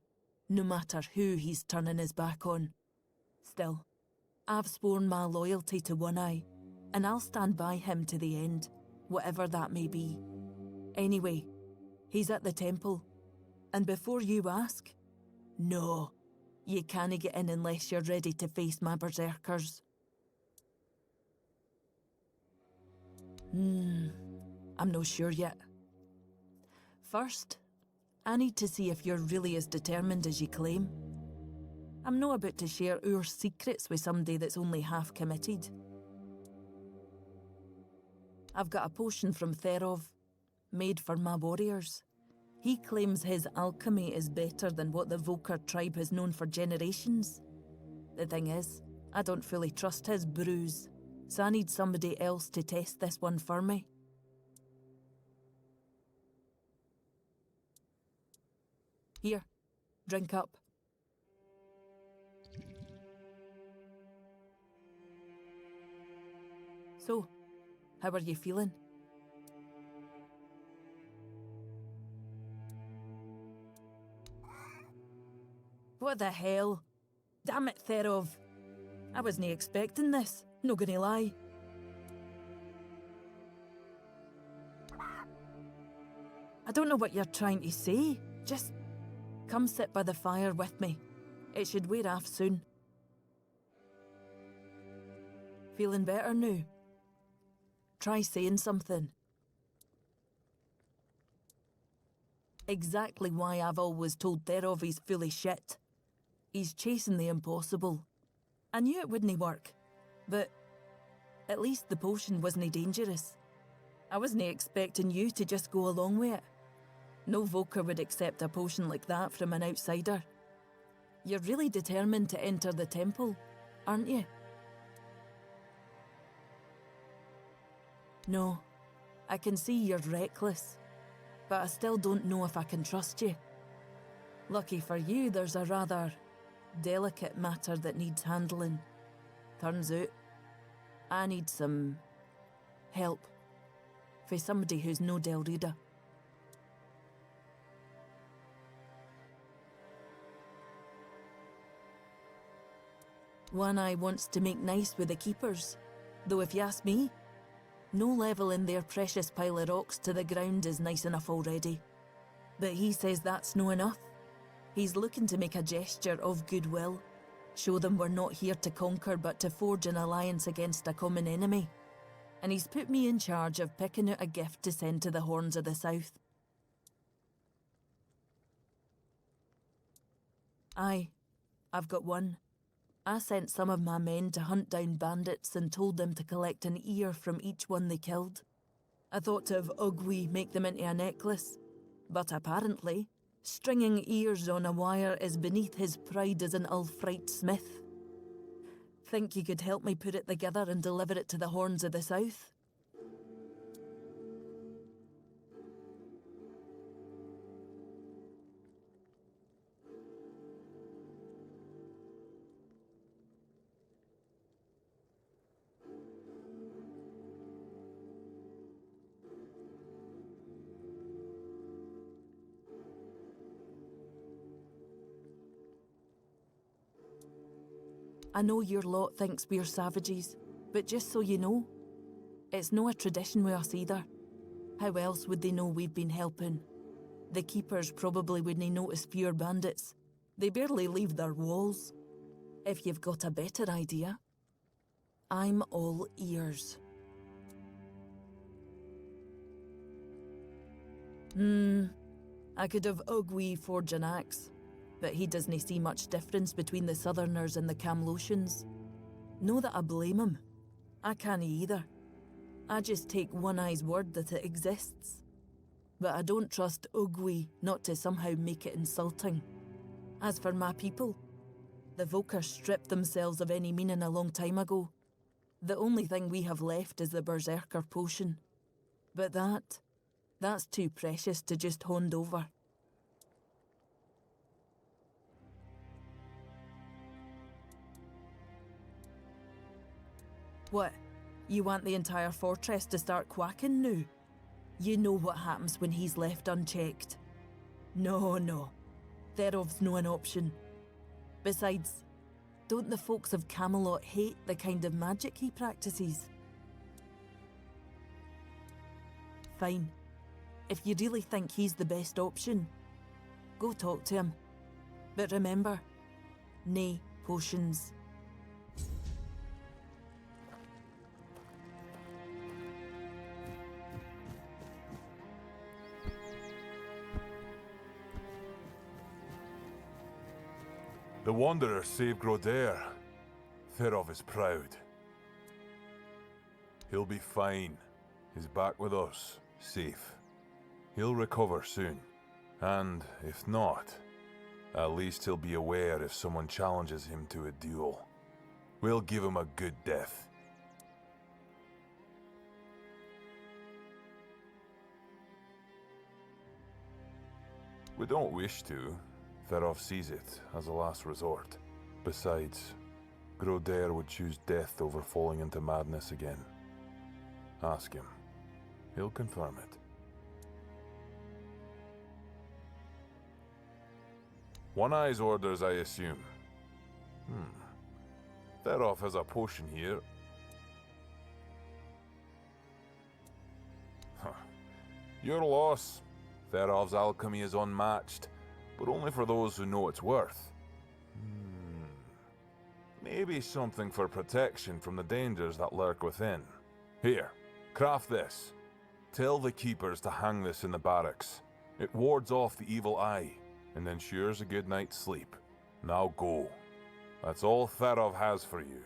no matter who he's turning his back on. Still, I've sworn my loyalty to One Eye, and I'll stand by him to the end, whatever that may be. Anyway, he's at the temple, and before you ask, no, you can't get in unless you're ready to face my berserkers. I'm not sure yet. First, I need to see if you're really as determined as you claim. I'm not about to share our secrets with somebody that's only half committed. I've got a potion from Therov, made for my warriors. He claims his alchemy is better than what the Volker tribe has known for generations. The thing is, I don't fully trust his brews, so I need somebody else to test this one for me. Here, drink up. So, how are you feeling? What the hell? Damn it, Therov. I wasn't expecting this, no gonna lie. I don't know what you're trying to say. Just come sit by the fire with me. It should wear off soon. Feeling better now? Try saying something. Exactly why I've always told Therov he's full of shit. He's chasing the impossible. I knew it wouldn't work, but at least the potion wasn't dangerous. I wasn't expecting you to just go along with it. No Volker would accept a potion like that from an outsider. You're really determined to enter the temple, aren't you? No, I can see you're reckless. but I still don't know if I can trust you. Lucky for you, there's a rather delicate matter that needs handling. Turns out, I need some help for somebody who's no Del Rita. One Eye wants to make nice with the keepers, though if you ask me, no levelling their precious pile of rocks to the ground is nice enough already. But he says that's no enough. He's looking to make a gesture of goodwill, show them we're not here to conquer but to forge an alliance against a common enemy. And he's put me in charge of picking out a gift to send to the Horns of the South. Aye, I've got one. I sent some of my men to hunt down bandits and told them to collect an ear from each one they killed. I thought to have Ugwi make them into a necklace, but apparently, stringing ears on a wire is beneath his pride as an Ulfrite smith. Think you could help me put it together and deliver it to the Horns of the South? I know your lot thinks we're savages, but just so you know, it's no a tradition with us either. How else would they know we've been helping? The keepers probably wouldn't notice fewer bandits. They barely leave their walls. If you've got a better idea, I'm all ears. I could have Ugwi forge an axe, but he doesn't see much difference between the Southerners and the Camlosians. No that I blame him. I can't either. I just take One Eye's word that it exists. But I don't trust Ugwi not to somehow make it insulting. As for my people, the Volker stripped themselves of any meaning a long time ago. The only thing we have left is the Berserker potion. But that's too precious to just hand over. What? You want the entire fortress to start quacking now? You know what happens when he's left unchecked. No. Therov's no an option. Besides, don't the folks of Camelot hate the kind of magic he practices? Fine. If you really think he's the best option, go talk to him. But remember, nae potions. The Wanderer saved Grodair. Therov is proud. He'll be fine. He's back with us, safe. He'll recover soon. And if not, at least he'll be aware if someone challenges him to a duel. We'll give him a good death. We don't wish to. Therov sees it as a last resort. Besides, Grodair would choose death over falling into madness again. Ask him. He'll confirm it. One Eye's orders, I assume. Therov has a potion here. Your loss. Therov's alchemy is unmatched, but only for those who know its worth. Maybe something for protection from the dangers that lurk within. Here, craft this. Tell the keepers to hang this in the barracks. It wards off the evil eye, and ensures a good night's sleep. Now go. That's all Therov has for you.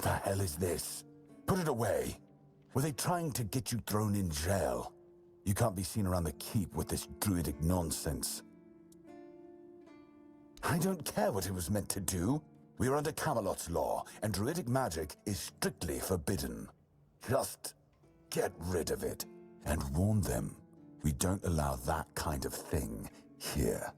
What the hell is this? Put it away. Were they trying to get you thrown in jail? You can't be seen around the keep with this druidic nonsense. I don't care what it was meant to do. We are under Camelot's law, and druidic magic is strictly forbidden. Just get rid of it, and warn them we don't allow that kind of thing here.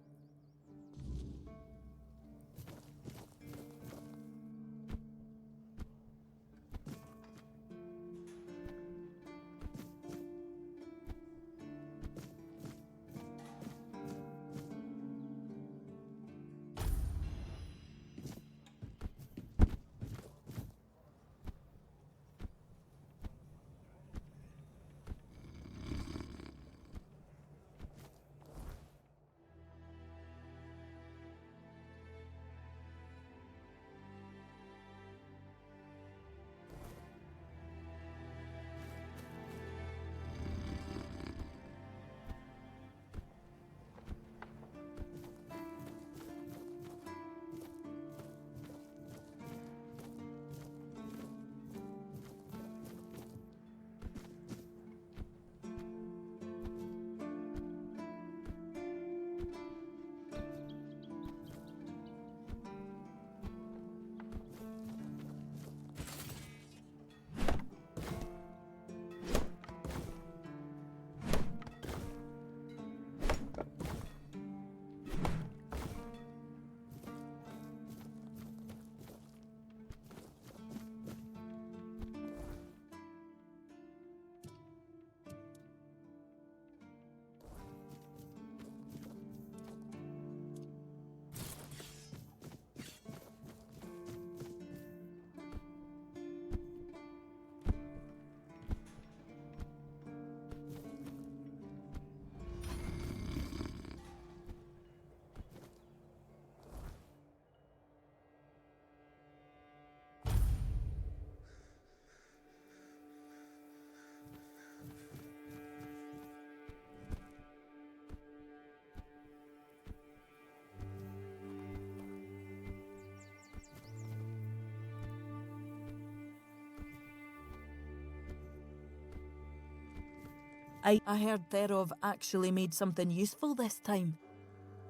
I heard thereof actually made something useful this time.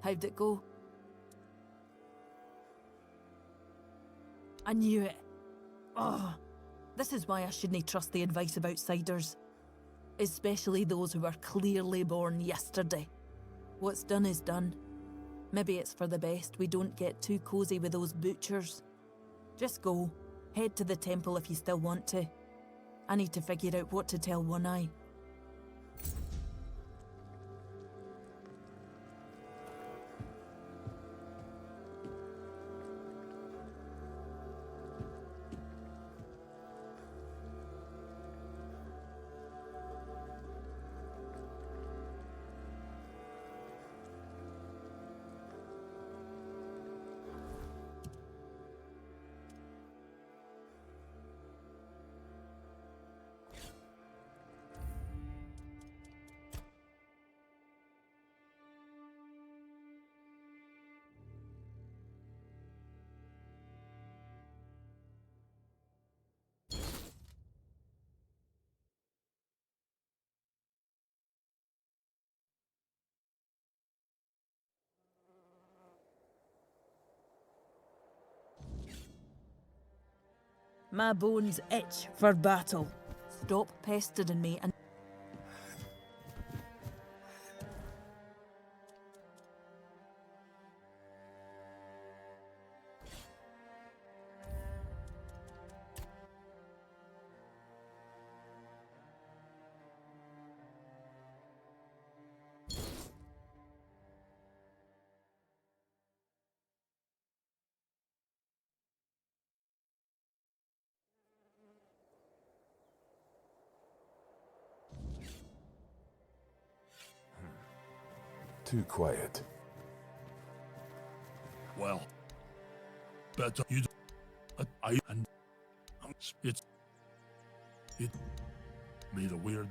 How'd it go? I knew it. Oh, this is why I shouldn't trust the advice of outsiders. Especially those who were clearly born yesterday. What's done is done. Maybe it's for the best we don't get too cozy with those butchers. Just go. Head to the temple if you still want to. I need to figure out what to tell One Eye. My bones itch for battle. Stop pestering me and... Too quiet. Well, better you. I and it made a weird.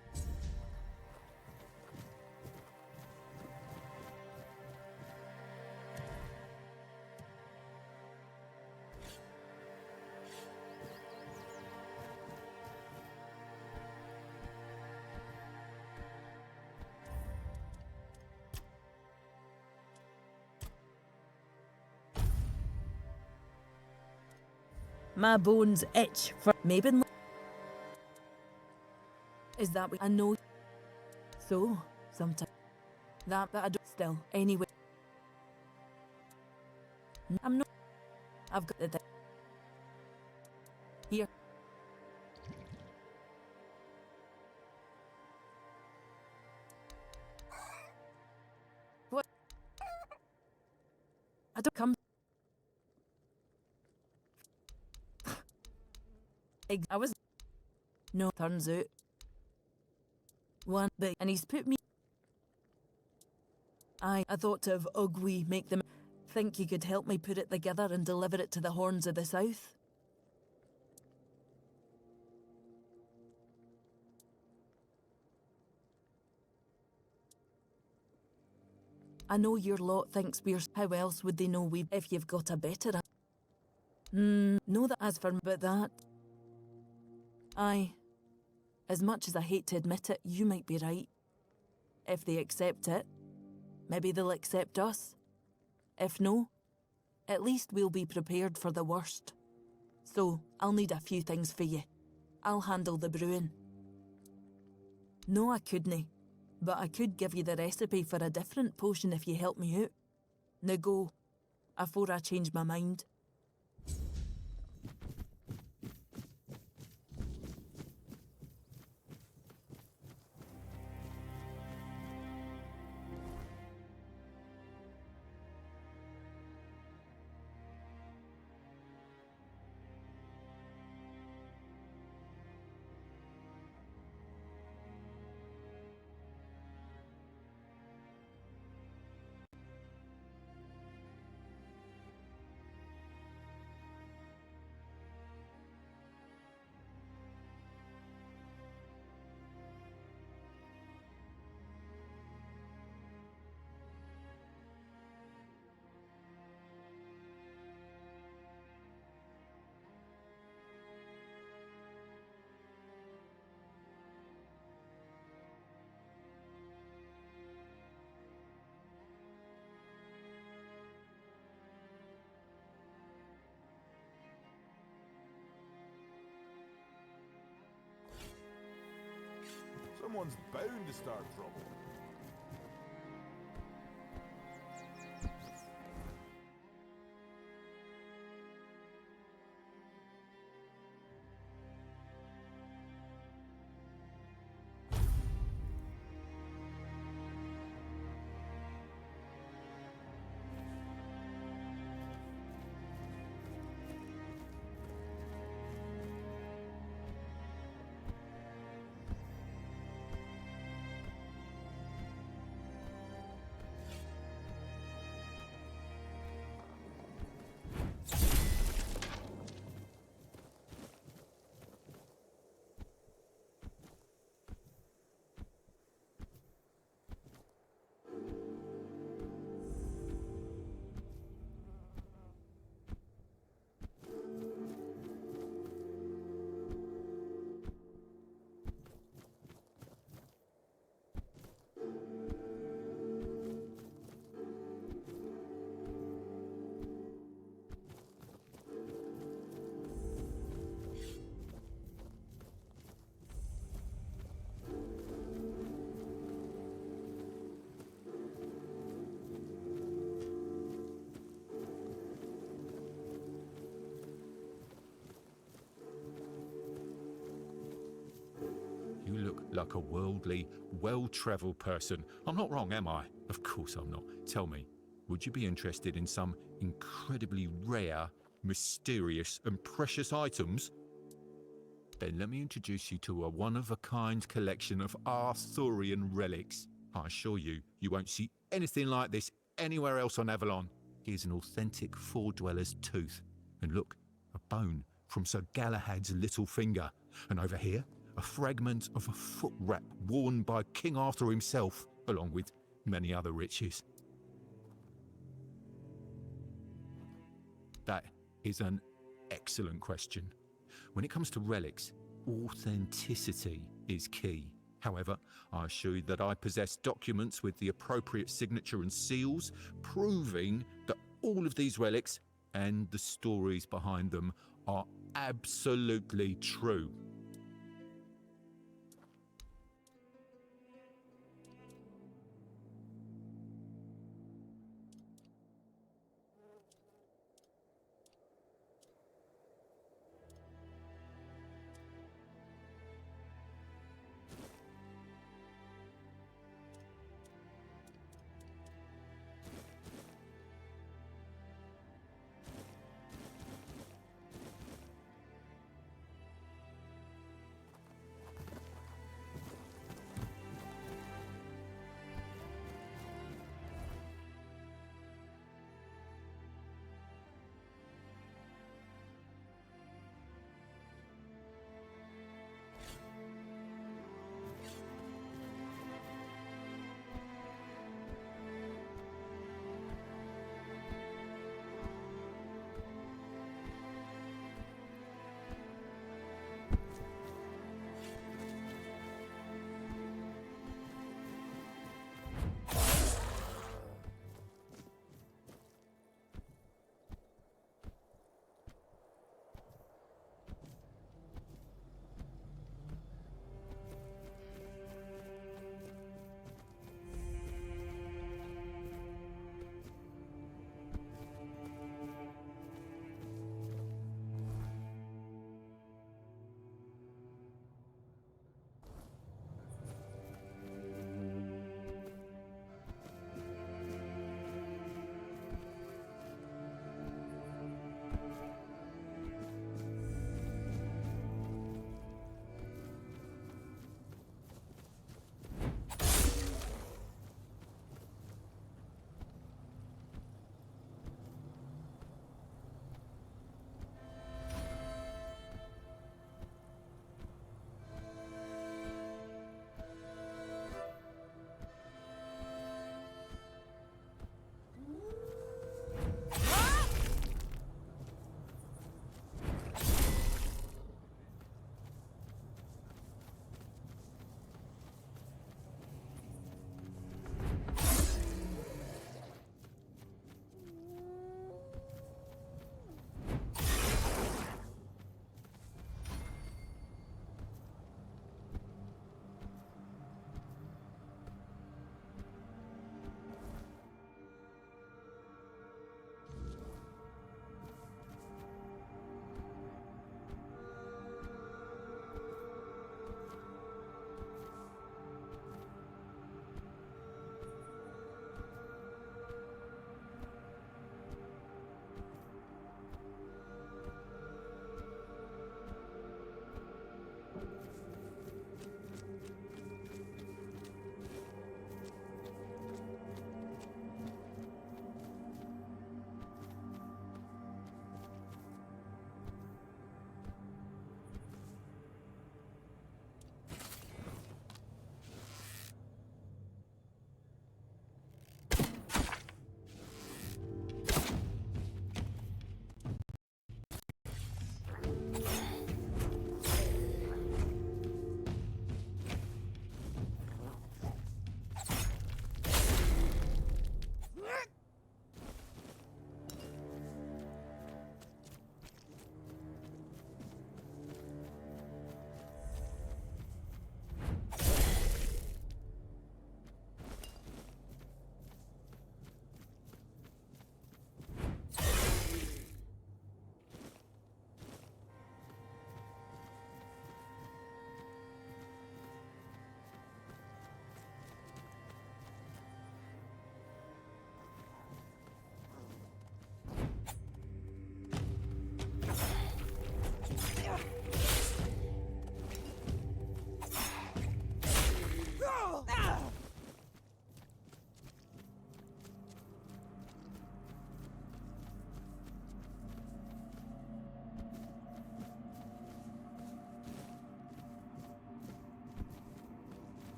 My bones itch for Mabon. Is that what I know? So, sometimes. That, but I don't still. Anyway. I'm not. I've got the thing. Here. What? I don't come. I was. No, turns out. One big, and he's put me. I thought of Ugly make them. Think you could help me put it together and deliver it to the Horns of the South? I know your lot thinks we're. How else would they know we if you've got a better? No, that as for but that. As much as I hate to admit it, you might be right. If they accept it, maybe they'll accept us. If no, at least we'll be prepared for the worst. So, I'll need a few things for you. I'll handle the brewing. No, I couldn't, but I could give you the recipe for a different potion if you help me out. Now go, afore I change my mind. Someone's bound to start trouble. You look like a worldly, well-travelled person. I'm not wrong, am I? Of course I'm not. Tell me, would you be interested in some incredibly rare, mysterious and precious items? Then let me introduce you to a one-of-a-kind collection of Arthurian relics. I assure you, you won't see anything like this anywhere else on Avalon. Here's an authentic Four-Dweller's tooth. And look, a bone from Sir Galahad's little finger. And over here, a fragment of a foot wrap worn by King Arthur himself, along with many other riches. That is an excellent question. When it comes to relics, authenticity is key. However, I assure you that I possess documents with the appropriate signature and seals, proving that all of these relics and the stories behind them are absolutely true.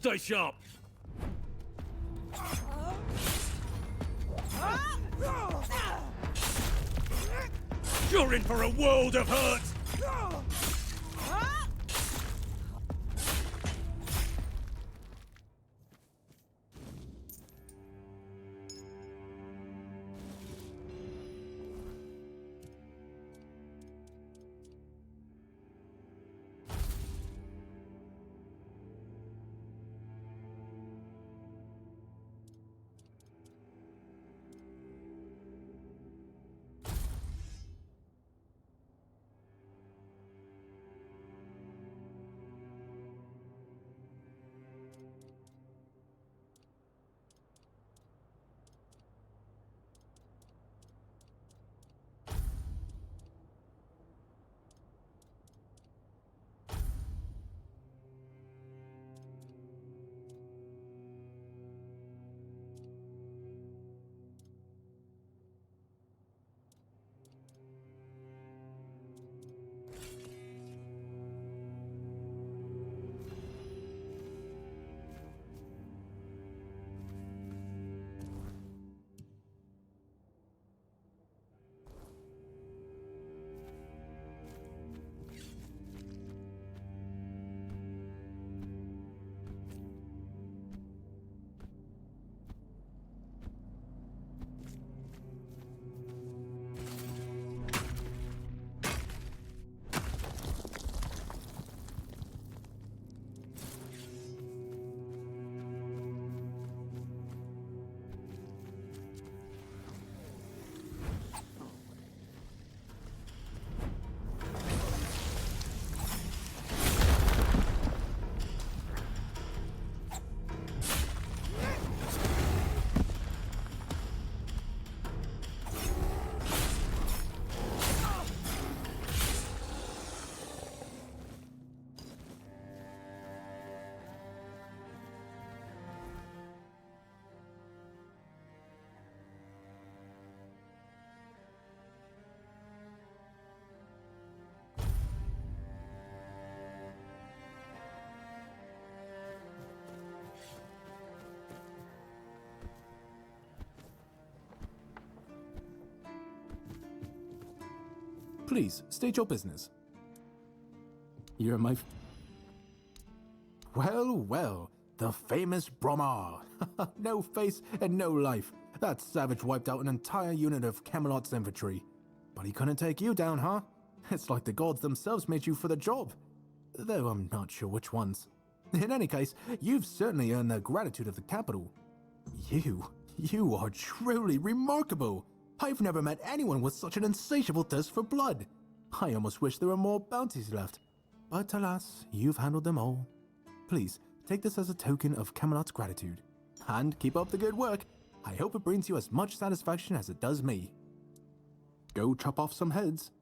Stay sharp. You're in for a world of hurt. Please, state your business. You're my... Well, well, the famous Bromar. No face and no life. That savage wiped out an entire unit of Camelot's infantry. But he couldn't take you down, huh? It's like the gods themselves made you for the job. Though I'm not sure which ones. In any case, you've certainly earned the gratitude of the capital. You are truly remarkable. I've never met anyone with such an insatiable thirst for blood. I almost wish there were more bounties left. But alas, you've handled them all. Please, take this as a token of Camelot's gratitude. And keep up the good work. I hope it brings you as much satisfaction as it does me. Go chop off some heads.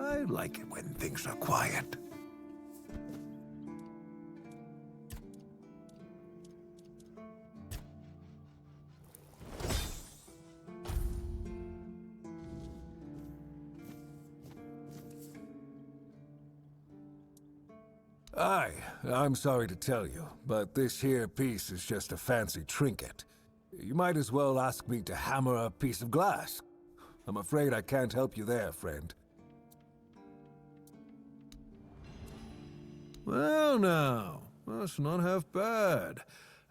I like it when things are quiet. Aye, I'm sorry to tell you, but this here piece is just a fancy trinket. You might as well ask me to hammer a piece of glass. I'm afraid I can't help you there, friend. Well now, that's not half bad.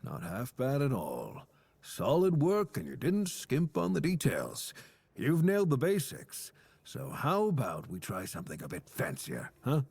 Not half bad at all. Solid work and you didn't skimp on the details. You've nailed the basics. So how about we try something a bit fancier, huh?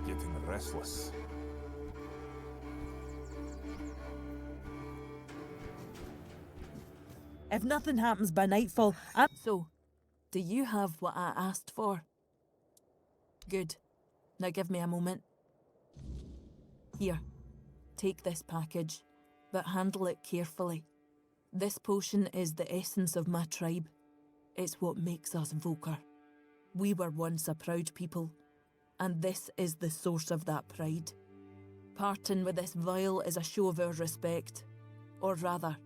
Getting restless. If nothing happens by nightfall, So, do you have what I asked for? Good. Now give me a moment. Here, take this package, but handle it carefully. This potion is the essence of my tribe. It's what makes us Volker. We were once a proud people, and this is the source of that pride. Parting with this vial is a show of our respect, or rather,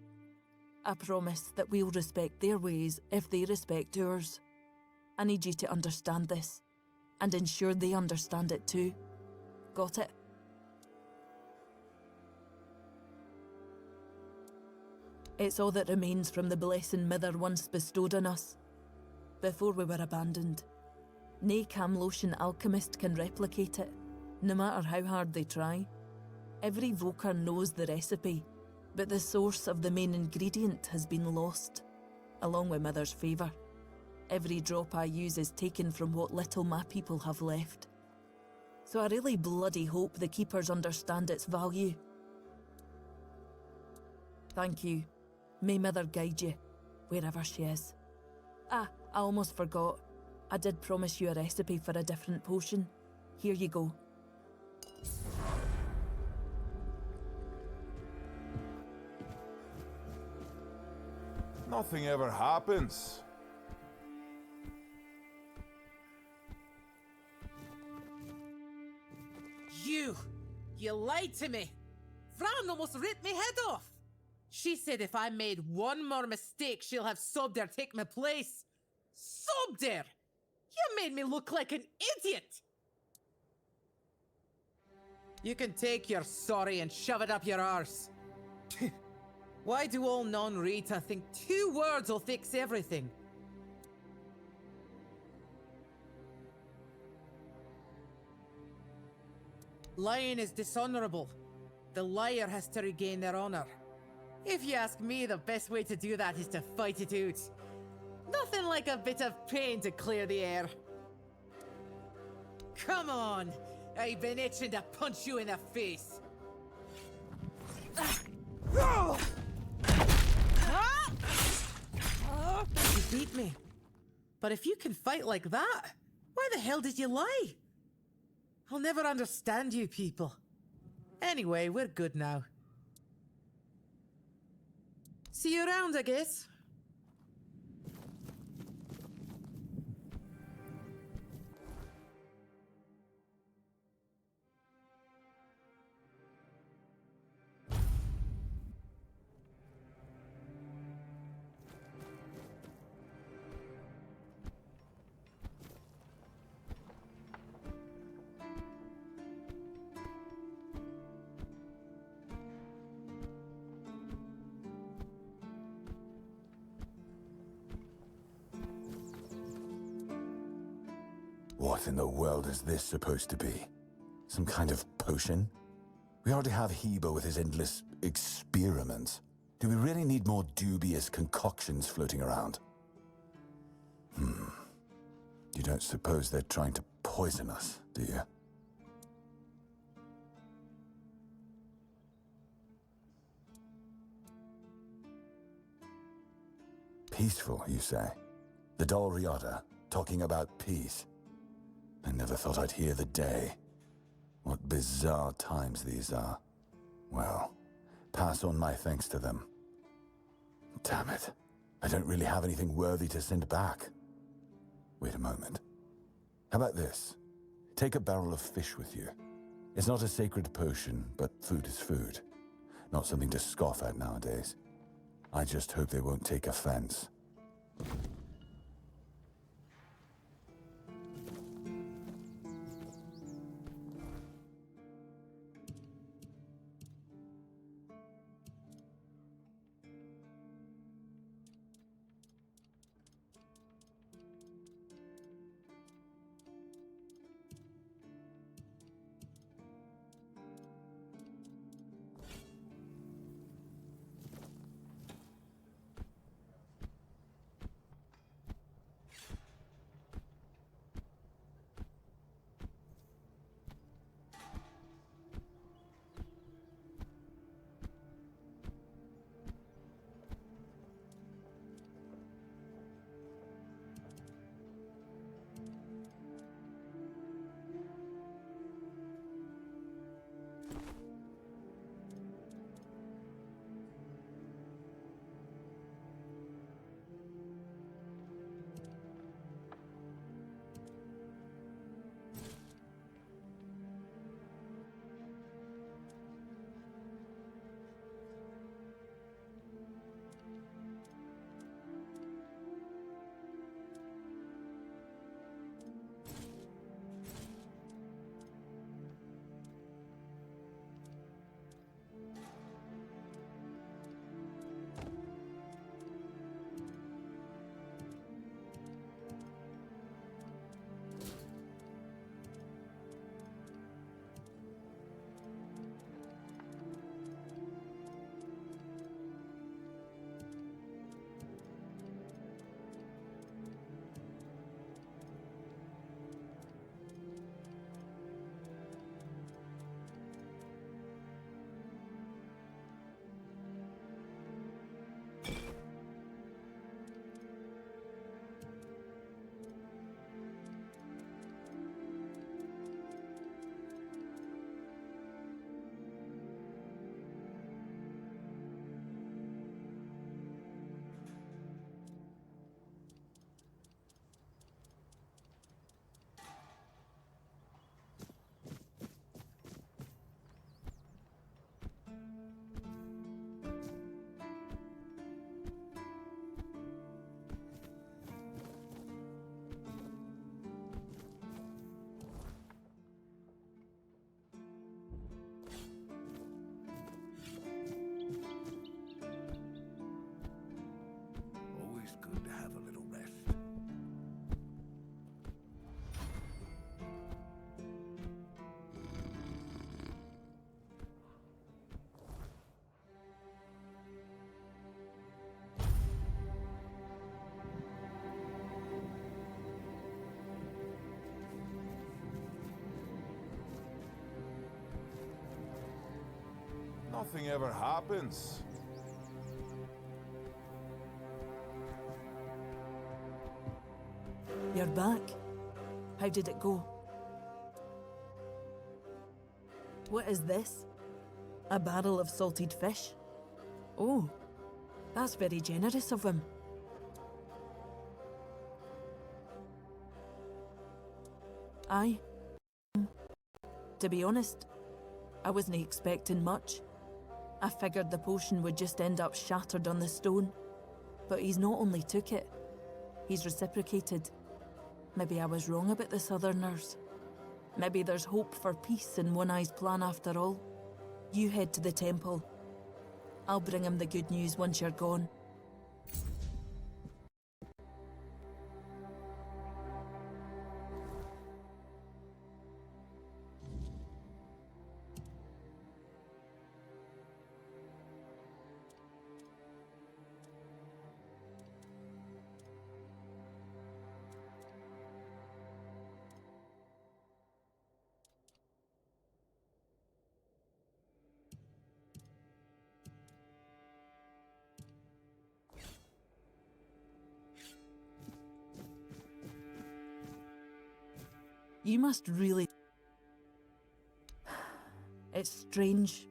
a promise that we'll respect their ways if they respect ours. I need you to understand this, and ensure they understand it too. Got it? It's all that remains from the blessing Mither once bestowed on us, before we were abandoned. Nae Camlotian alchemist can replicate it, no matter how hard they try. Every Volker knows the recipe, but the source of the main ingredient has been lost, along with Mither's favour. Every drop I use is taken from what little my people have left. So I really bloody hope the Keepers understand its value. Thank you. May Mither guide you, wherever she is. Ah, I almost forgot. I did promise you a recipe for a different potion. Here you go. Nothing ever happens. You lied to me. Fran almost ripped me head off. She said if I made one more mistake, she'll have Sobder take my place. Sobder! You made me look like an idiot! You can take your sorry and shove it up your arse. Why do all non-Rita think 2 words will fix everything? Lying is dishonorable. The liar has to regain their honor. If you ask me, the best way to do that is to fight it out. Nothing like a bit of pain to clear the air. Come on! I've been itching to punch you in the face. You beat me. But if you can fight like that, why the hell did you lie? I'll never understand you people. Anyway, we're good now. See you around, I guess. What in the world is this supposed to be? Some kind of potion? We already have Hebo with his endless experiments. Do we really need more dubious concoctions floating around? You don't suppose they're trying to poison us, do you? Peaceful, you say? The Dol Riata, talking about peace. I never thought I'd hear the day. What bizarre times these are. Well, pass on my thanks to them. Damn it. I don't really have anything worthy to send back. Wait a moment. How about this? Take a barrel of fish with you. It's not a sacred potion, but food is food. Not something to scoff at nowadays. I just hope they won't take offense. Nothing ever happens. You're back. How did it go? What is this? A barrel of salted fish? Oh, that's very generous of him. Aye. To be honest, I wasn't expecting much. I figured the potion would just end up shattered on the stone. But he's not only took it, he's reciprocated. Maybe I was wrong about the Southerners. Maybe there's hope for peace in One Eye's plan after all. You head to the temple. I'll bring him the good news once you're gone. You must really... It's strange.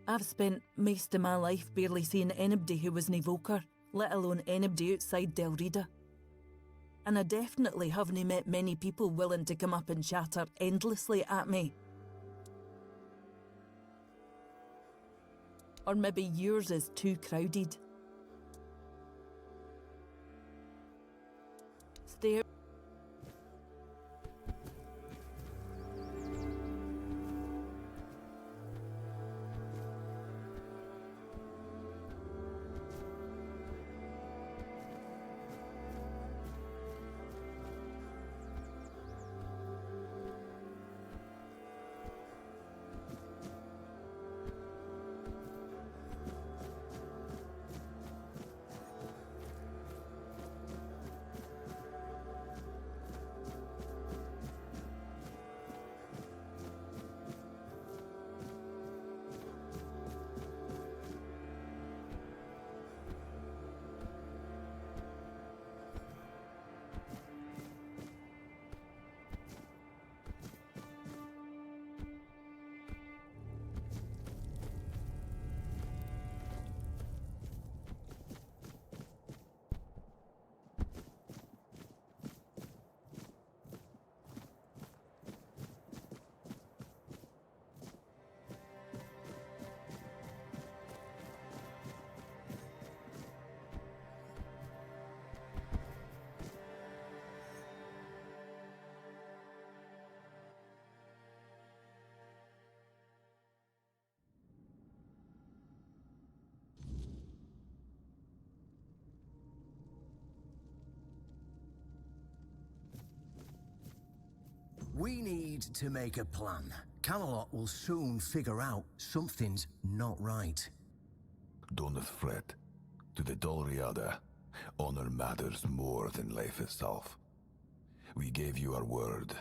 I've spent most of my life barely seeing anybody who was an evoker, let alone anybody outside Del Rida. And I definitely haven't met many people willing to come up and chatter endlessly at me. Or maybe yours is too crowded. Stay out. We need to make a plan. Camelot will soon figure out something's not right. Don't fret. To the Dolriada, honor matters more than life itself. We gave you our word.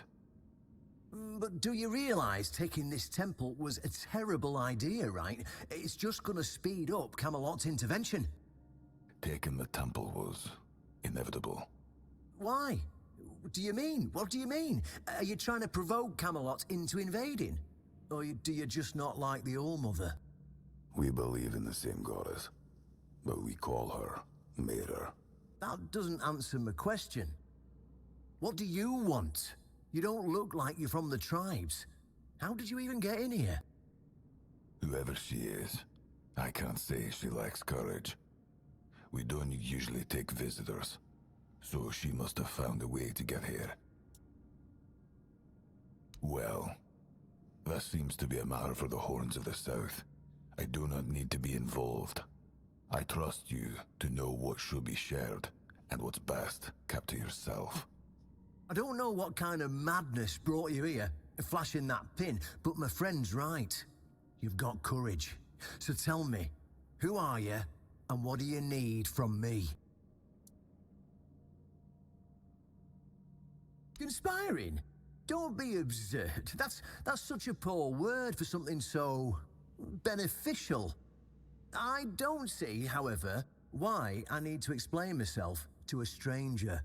But do you realize taking this temple was a terrible idea, right? It's just gonna speed up Camelot's intervention. Taking the temple was inevitable. Why? Do you mean? What do you mean? Are you trying to provoke Camelot into invading? Or do you just not like the All-Mother? We believe in the same goddess, but we call her Mater. That doesn't answer my question. What do you want? You don't look like you're from the tribes. How did you even get in here? Whoever she is, I can't say she lacks courage. We don't usually take visitors, so she must have found a way to get here. Well, that seems to be a matter for the Horns of the South. I do not need to be involved. I trust you to know what should be shared, and what's best kept to yourself. I don't know what kind of madness brought you here, flashing that pin, but my friend's right. You've got courage. So tell me, who are you, and what do you need from me? Conspiring? Don't be absurd. That's such a poor word for something so beneficial. I don't see, however, why I need to explain myself to a stranger.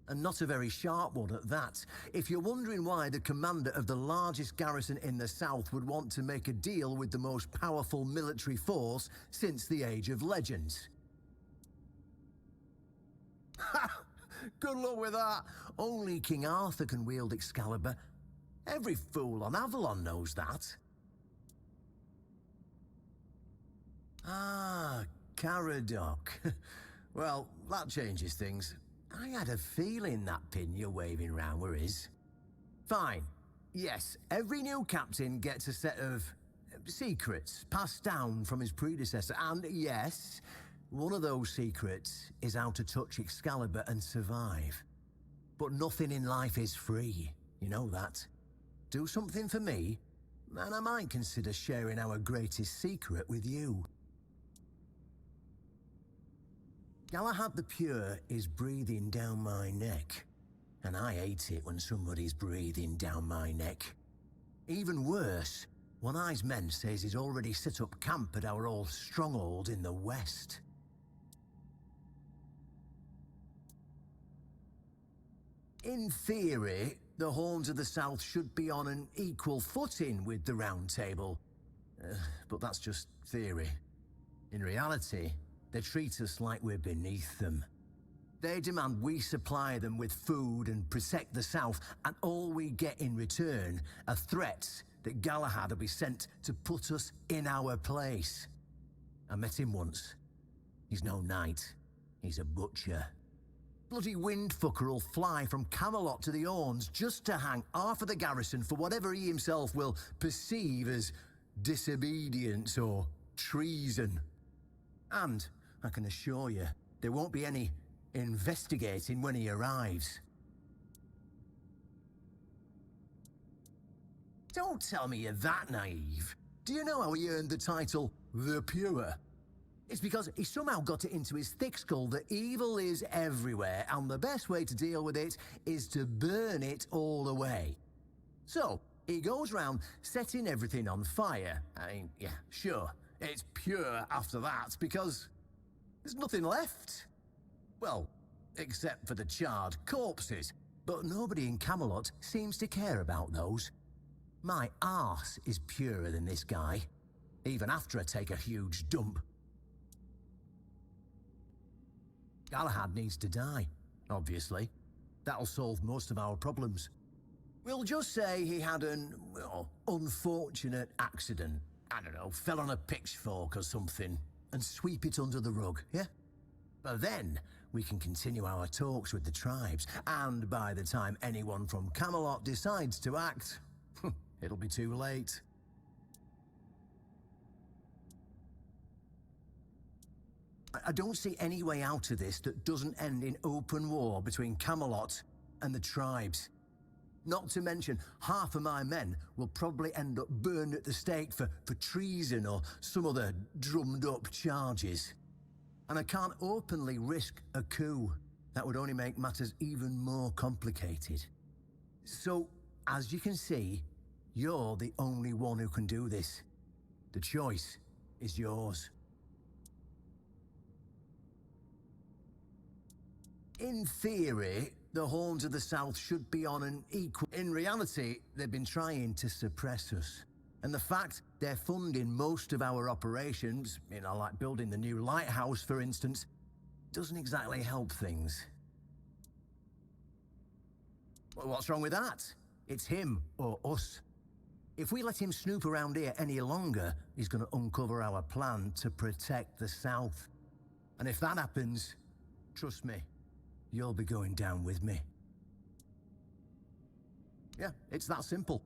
And not a very sharp one at that. If you're wondering why the commander of the largest garrison in the south would want to make a deal with the most powerful military force since the Age of Legends. Ha! Good luck with that. Only King Arthur can wield Excalibur. Every fool on Avalon knows that. Ah, Caradoc. Well, that changes things. I had a feeling that pin you're waving round were his. Fine. Yes, every new captain gets a set of secrets passed down from his predecessor. And yes, one of those secrets is how to touch Excalibur and survive. But nothing in life is free. You know that. Do something for me, and I might consider sharing our greatest secret with you. Galahad the Pure is breathing down my neck, and I hate it when somebody's breathing down my neck. Even worse, One-Eye's men says he's already set up camp at our old stronghold in the west. In theory, the Horns of the South should be on an equal footing with the Round Table, but that's just theory. In reality, they treat us like we're beneath them. They demand we supply them with food and protect the South, and all we get in return are threats that Galahad will be sent to put us in our place. I met him once. He's no knight. He's a butcher. Bloody windfucker will fly from Camelot to the Orns just to hang half of the garrison for whatever he himself will perceive as disobedience or treason. And I can assure you, there won't be any investigating when he arrives. Don't tell me you're that naive. Do you know how he earned the title The Pure? It's because he somehow got it into his thick skull that evil is everywhere, and the best way to deal with it is to burn it all away. So, he goes round setting everything on fire. I mean, yeah, sure, it's pure after that, because there's nothing left. Well, except for the charred corpses. But nobody in Camelot seems to care about those. My arse is purer than this guy, even after I take a huge dump. Galahad needs to die, obviously. That'll solve most of our problems. We'll just say he had an, well, unfortunate accident. I don't know, fell on a pitchfork or something, and sweep it under the rug, yeah? But then, we can continue our talks with the tribes, and by the time anyone from Camelot decides to act, it'll be too late. I don't see any way out of this that doesn't end in open war between Camelot and the tribes. Not to mention, half of my men will probably end up burned at the stake for treason or some other drummed-up charges. And I can't openly risk a coup. That would only make matters even more complicated. So, as you can see, you're the only one who can do this. The choice is yours. In theory, the Horns of the South should be on an equal... In reality, they've been trying to suppress us. And the fact they're funding most of our operations, you know, like building the new lighthouse, for instance, doesn't exactly help things. Well, what's wrong with that? It's him or us. If we let him snoop around here any longer, he's going to uncover our plan to protect the South. And if that happens, trust me, you'll be going down with me. Yeah, it's that simple.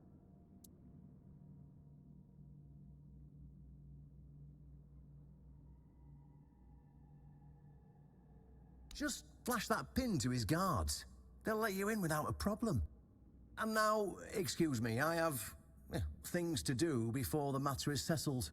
Just flash that pin to his guards. They'll let you in without a problem. And now, excuse me, I have things to do before the matter is settled.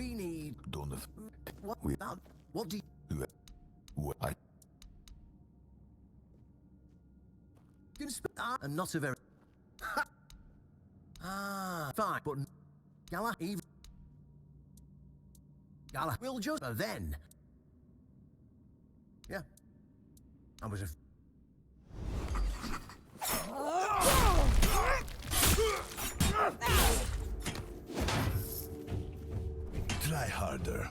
We need... Don't What do you... I And not a very... fine, but... Gala, even... Gala, we'll just... then... Yeah. I was a... try harder.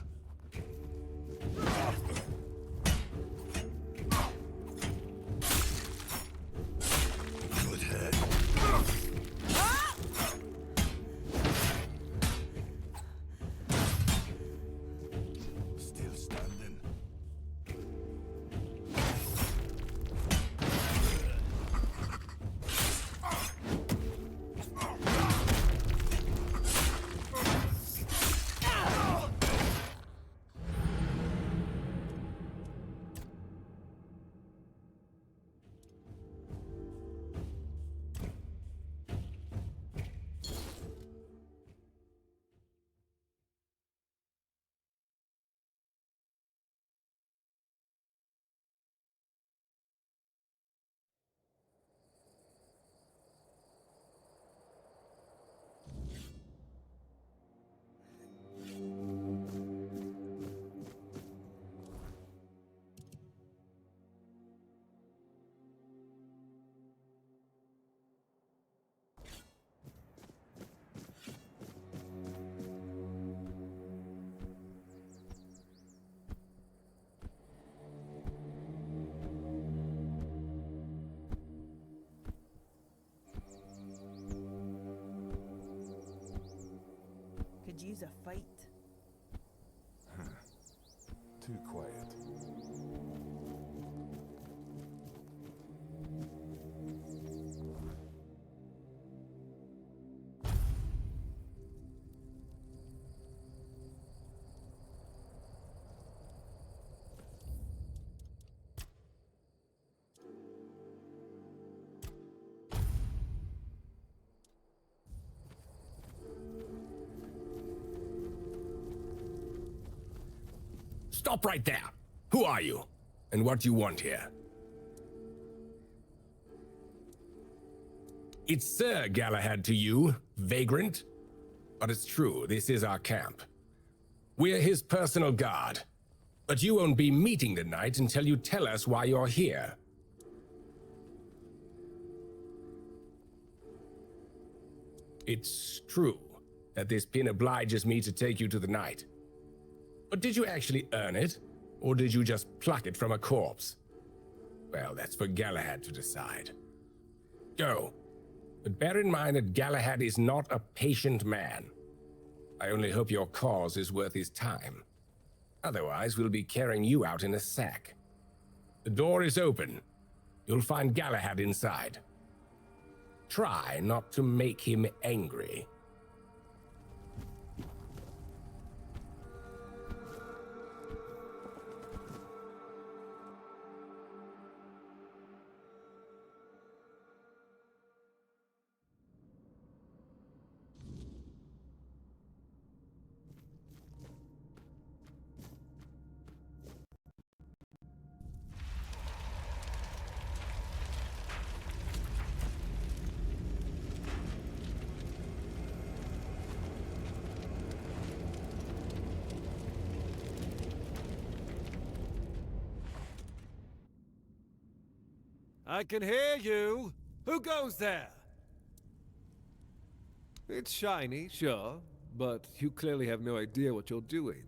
Good head. Still standing. Could use a fight. Too quiet. Stop right there. Who are you? And what do you want here? It's Sir Galahad to you, vagrant. But it's true, this is our camp. We're his personal guard. But you won't be meeting tonight until you tell us why you're here. It's true that this pin obliges me to take you to the knight. But did you actually earn it, or did you just pluck it from a corpse? Well, that's for Galahad to decide. Go, but bear in mind that Galahad is not a patient man. I only hope your cause is worth his time. Otherwise, we'll be carrying you out in a sack. The door is open. You'll find Galahad inside. Try not to make him angry. I can hear you! Who goes there? It's shiny, sure, but you clearly have no idea what you're doing.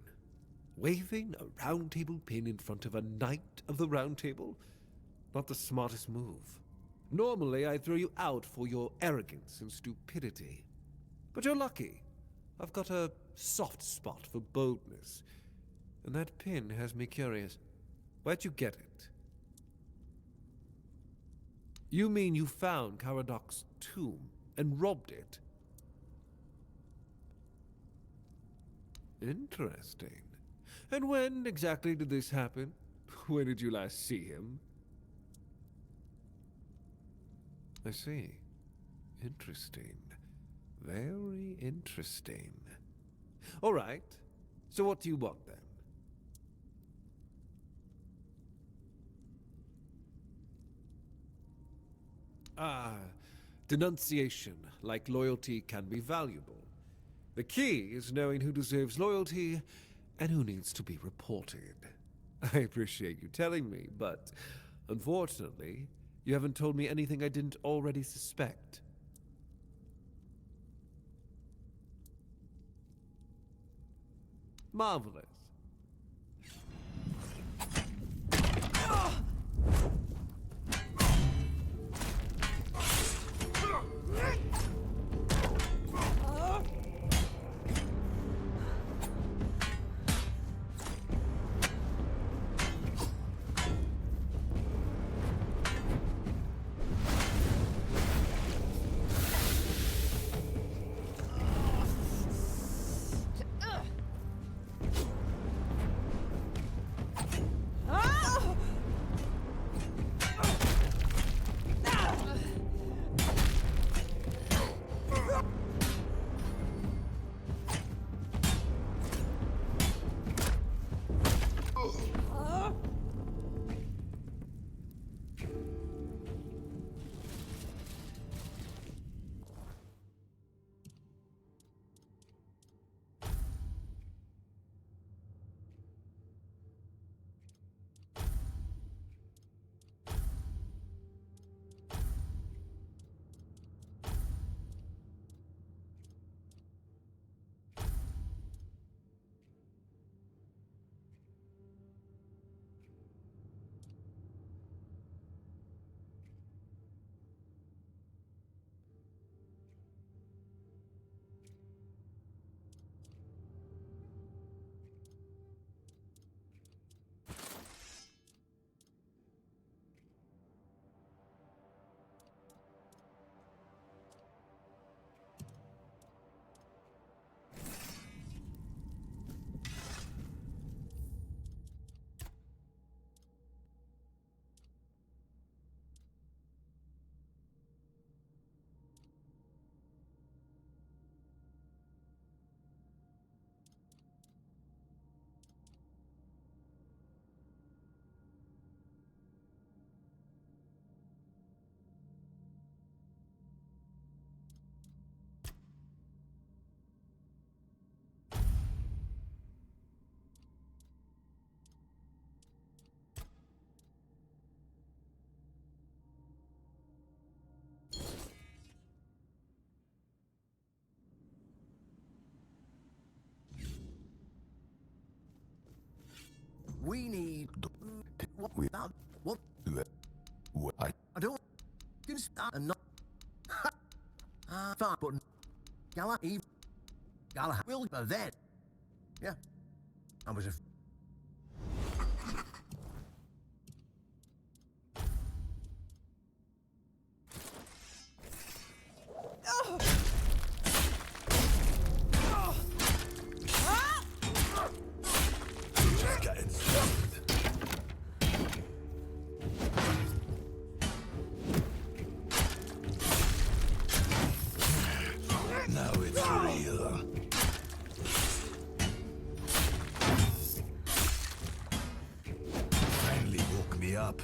Waving a round table pin in front of a knight of the round table? Not the smartest move. Normally, I throw you out for your arrogance and stupidity. But you're lucky. I've got a soft spot for boldness. And that pin has me curious. Where'd you get it? You mean you found Caradoc's tomb and robbed it? Interesting. And when exactly did this happen? When did you last see him? I see. Interesting. Very interesting. All right. So what do you want then? Ah, denunciation, like loyalty, can be valuable. The key is knowing who deserves loyalty and who needs to be reported. I appreciate you telling me, but unfortunately, you haven't told me anything I didn't already suspect. Marvelous. We need... What? I don't... Can start and not... Fine, but... Galahad will be there. Yeah. I was a... Now it's real. Finally woke me up.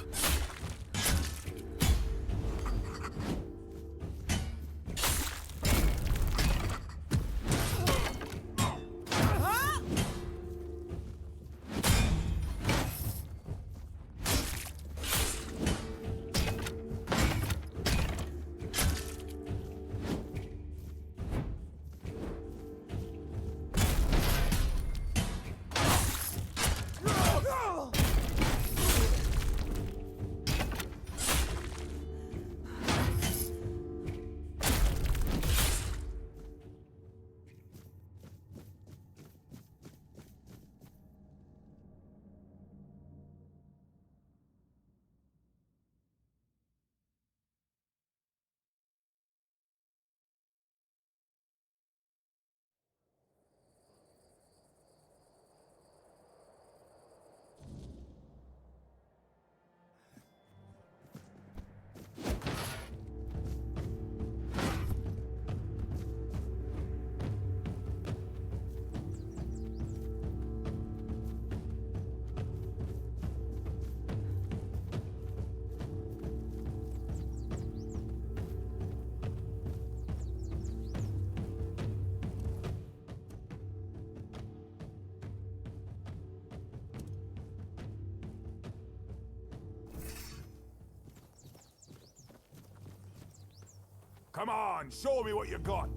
Come on, show me what you got.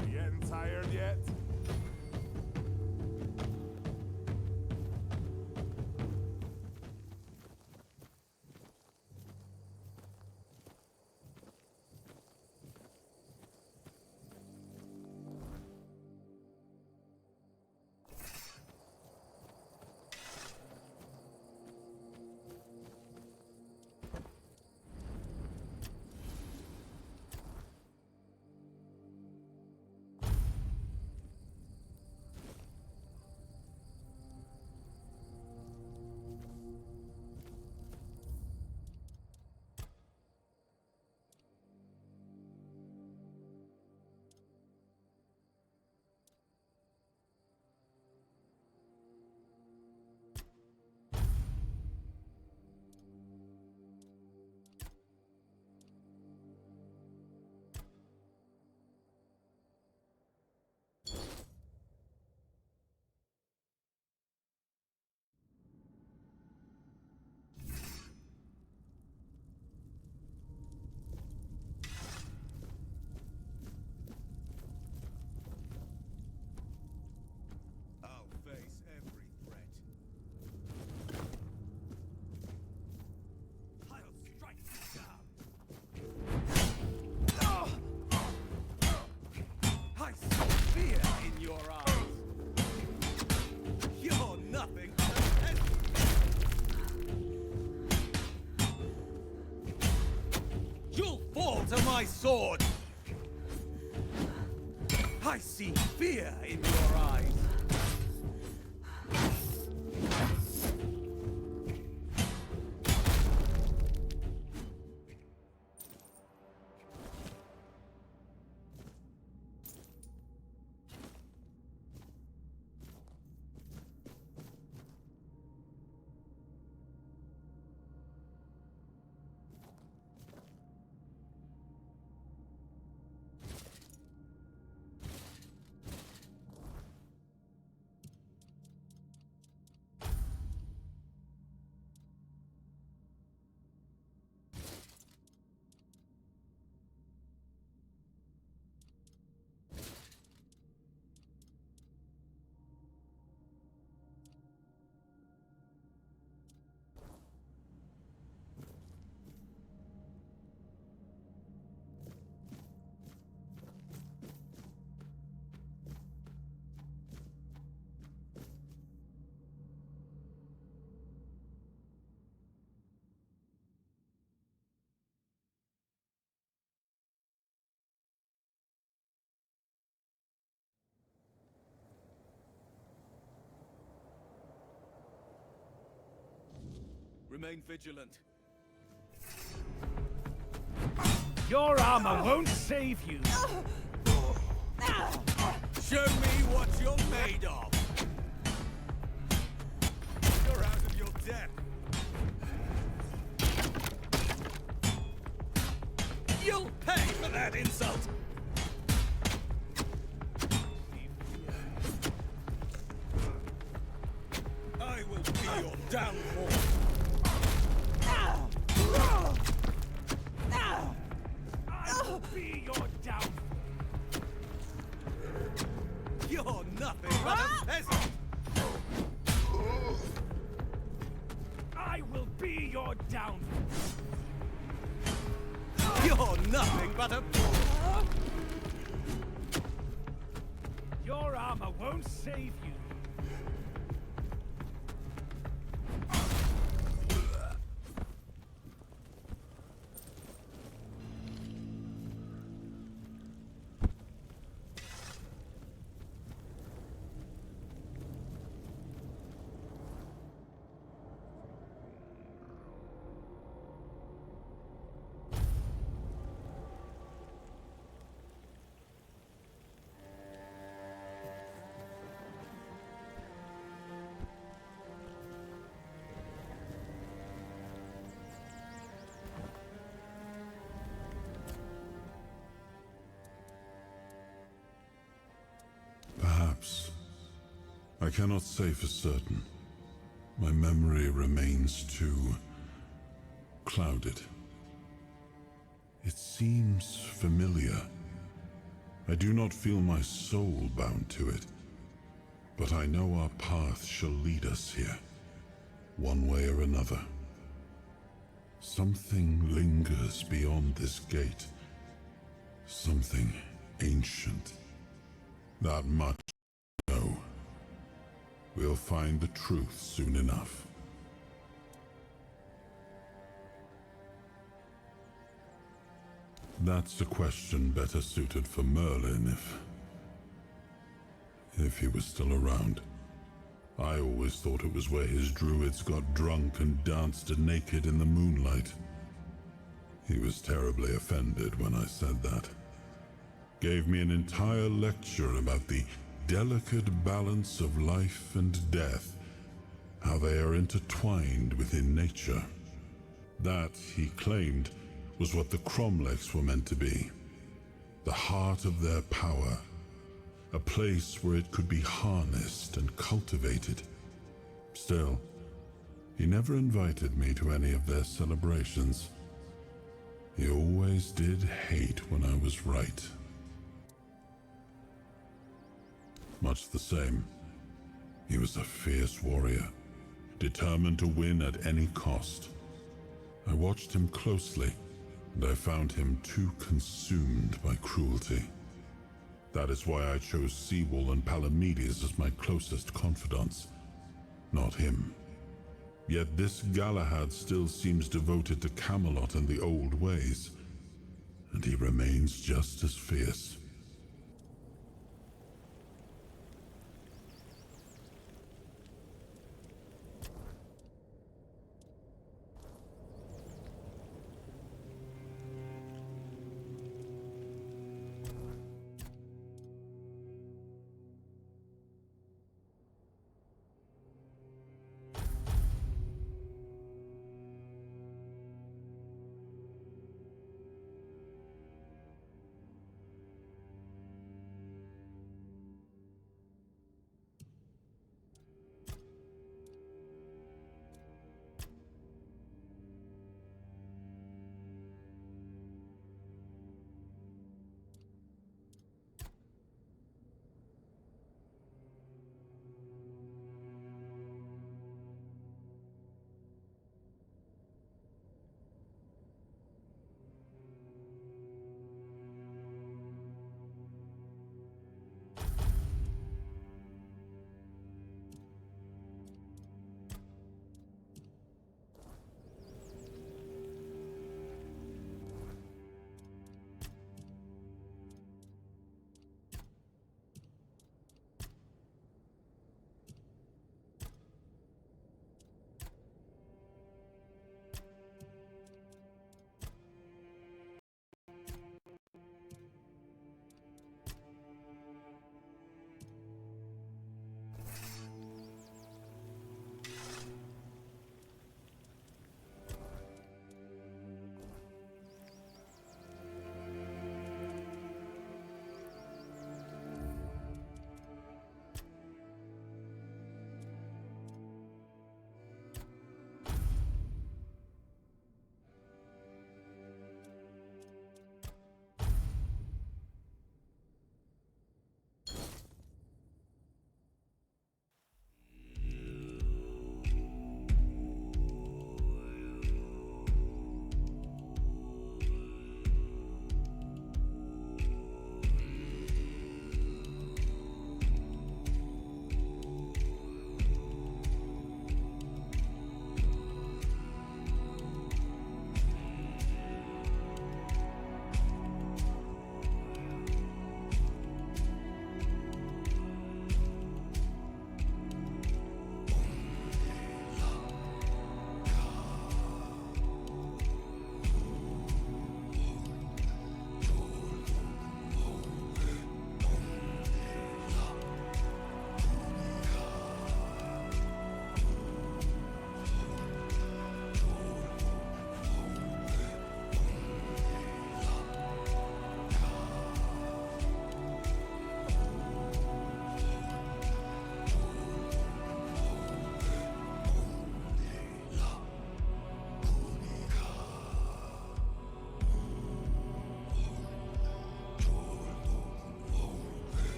You getting tired yet? I'll face every threat. I'll strike you down. I see fear in your eyes. You're nothing but a peasant. You'll fall to my sword. I see fear in your eyes. Remain vigilant. Your armor won't save you. Show me what you're made of. You're out of your depth. You'll pay for that insult. I will be your downfall. I'll be your downfall. You're nothing but a peasant. I will be your downfall. You're nothing but a... Your armor won't save you. I cannot say for certain. My memory remains too clouded. It seems familiar. I do not feel my soul bound to it, but I know our path shall lead us here, one way or another. Something lingers beyond this gate, something ancient. That much I know. We'll find the truth soon enough. That's a question better suited for Merlin if he was still around. I always thought it was where his druids got drunk and danced naked in the moonlight. He was terribly offended when I said that. Gave me an entire lecture about the delicate balance of life and death, how they are intertwined within nature. That, he claimed, was what the Cromlechs were meant to be. The heart of their power. A place where it could be harnessed and cultivated. Still, he never invited me to any of their celebrations. He always did hate when I was right. Much the same. He was a fierce warrior, determined to win at any cost. I watched him closely, and I found him too consumed by cruelty. That is why I chose Seawall and Palamedes as my closest confidants, not him. Yet this Galahad still seems devoted to Camelot and the old ways, and he remains just as fierce.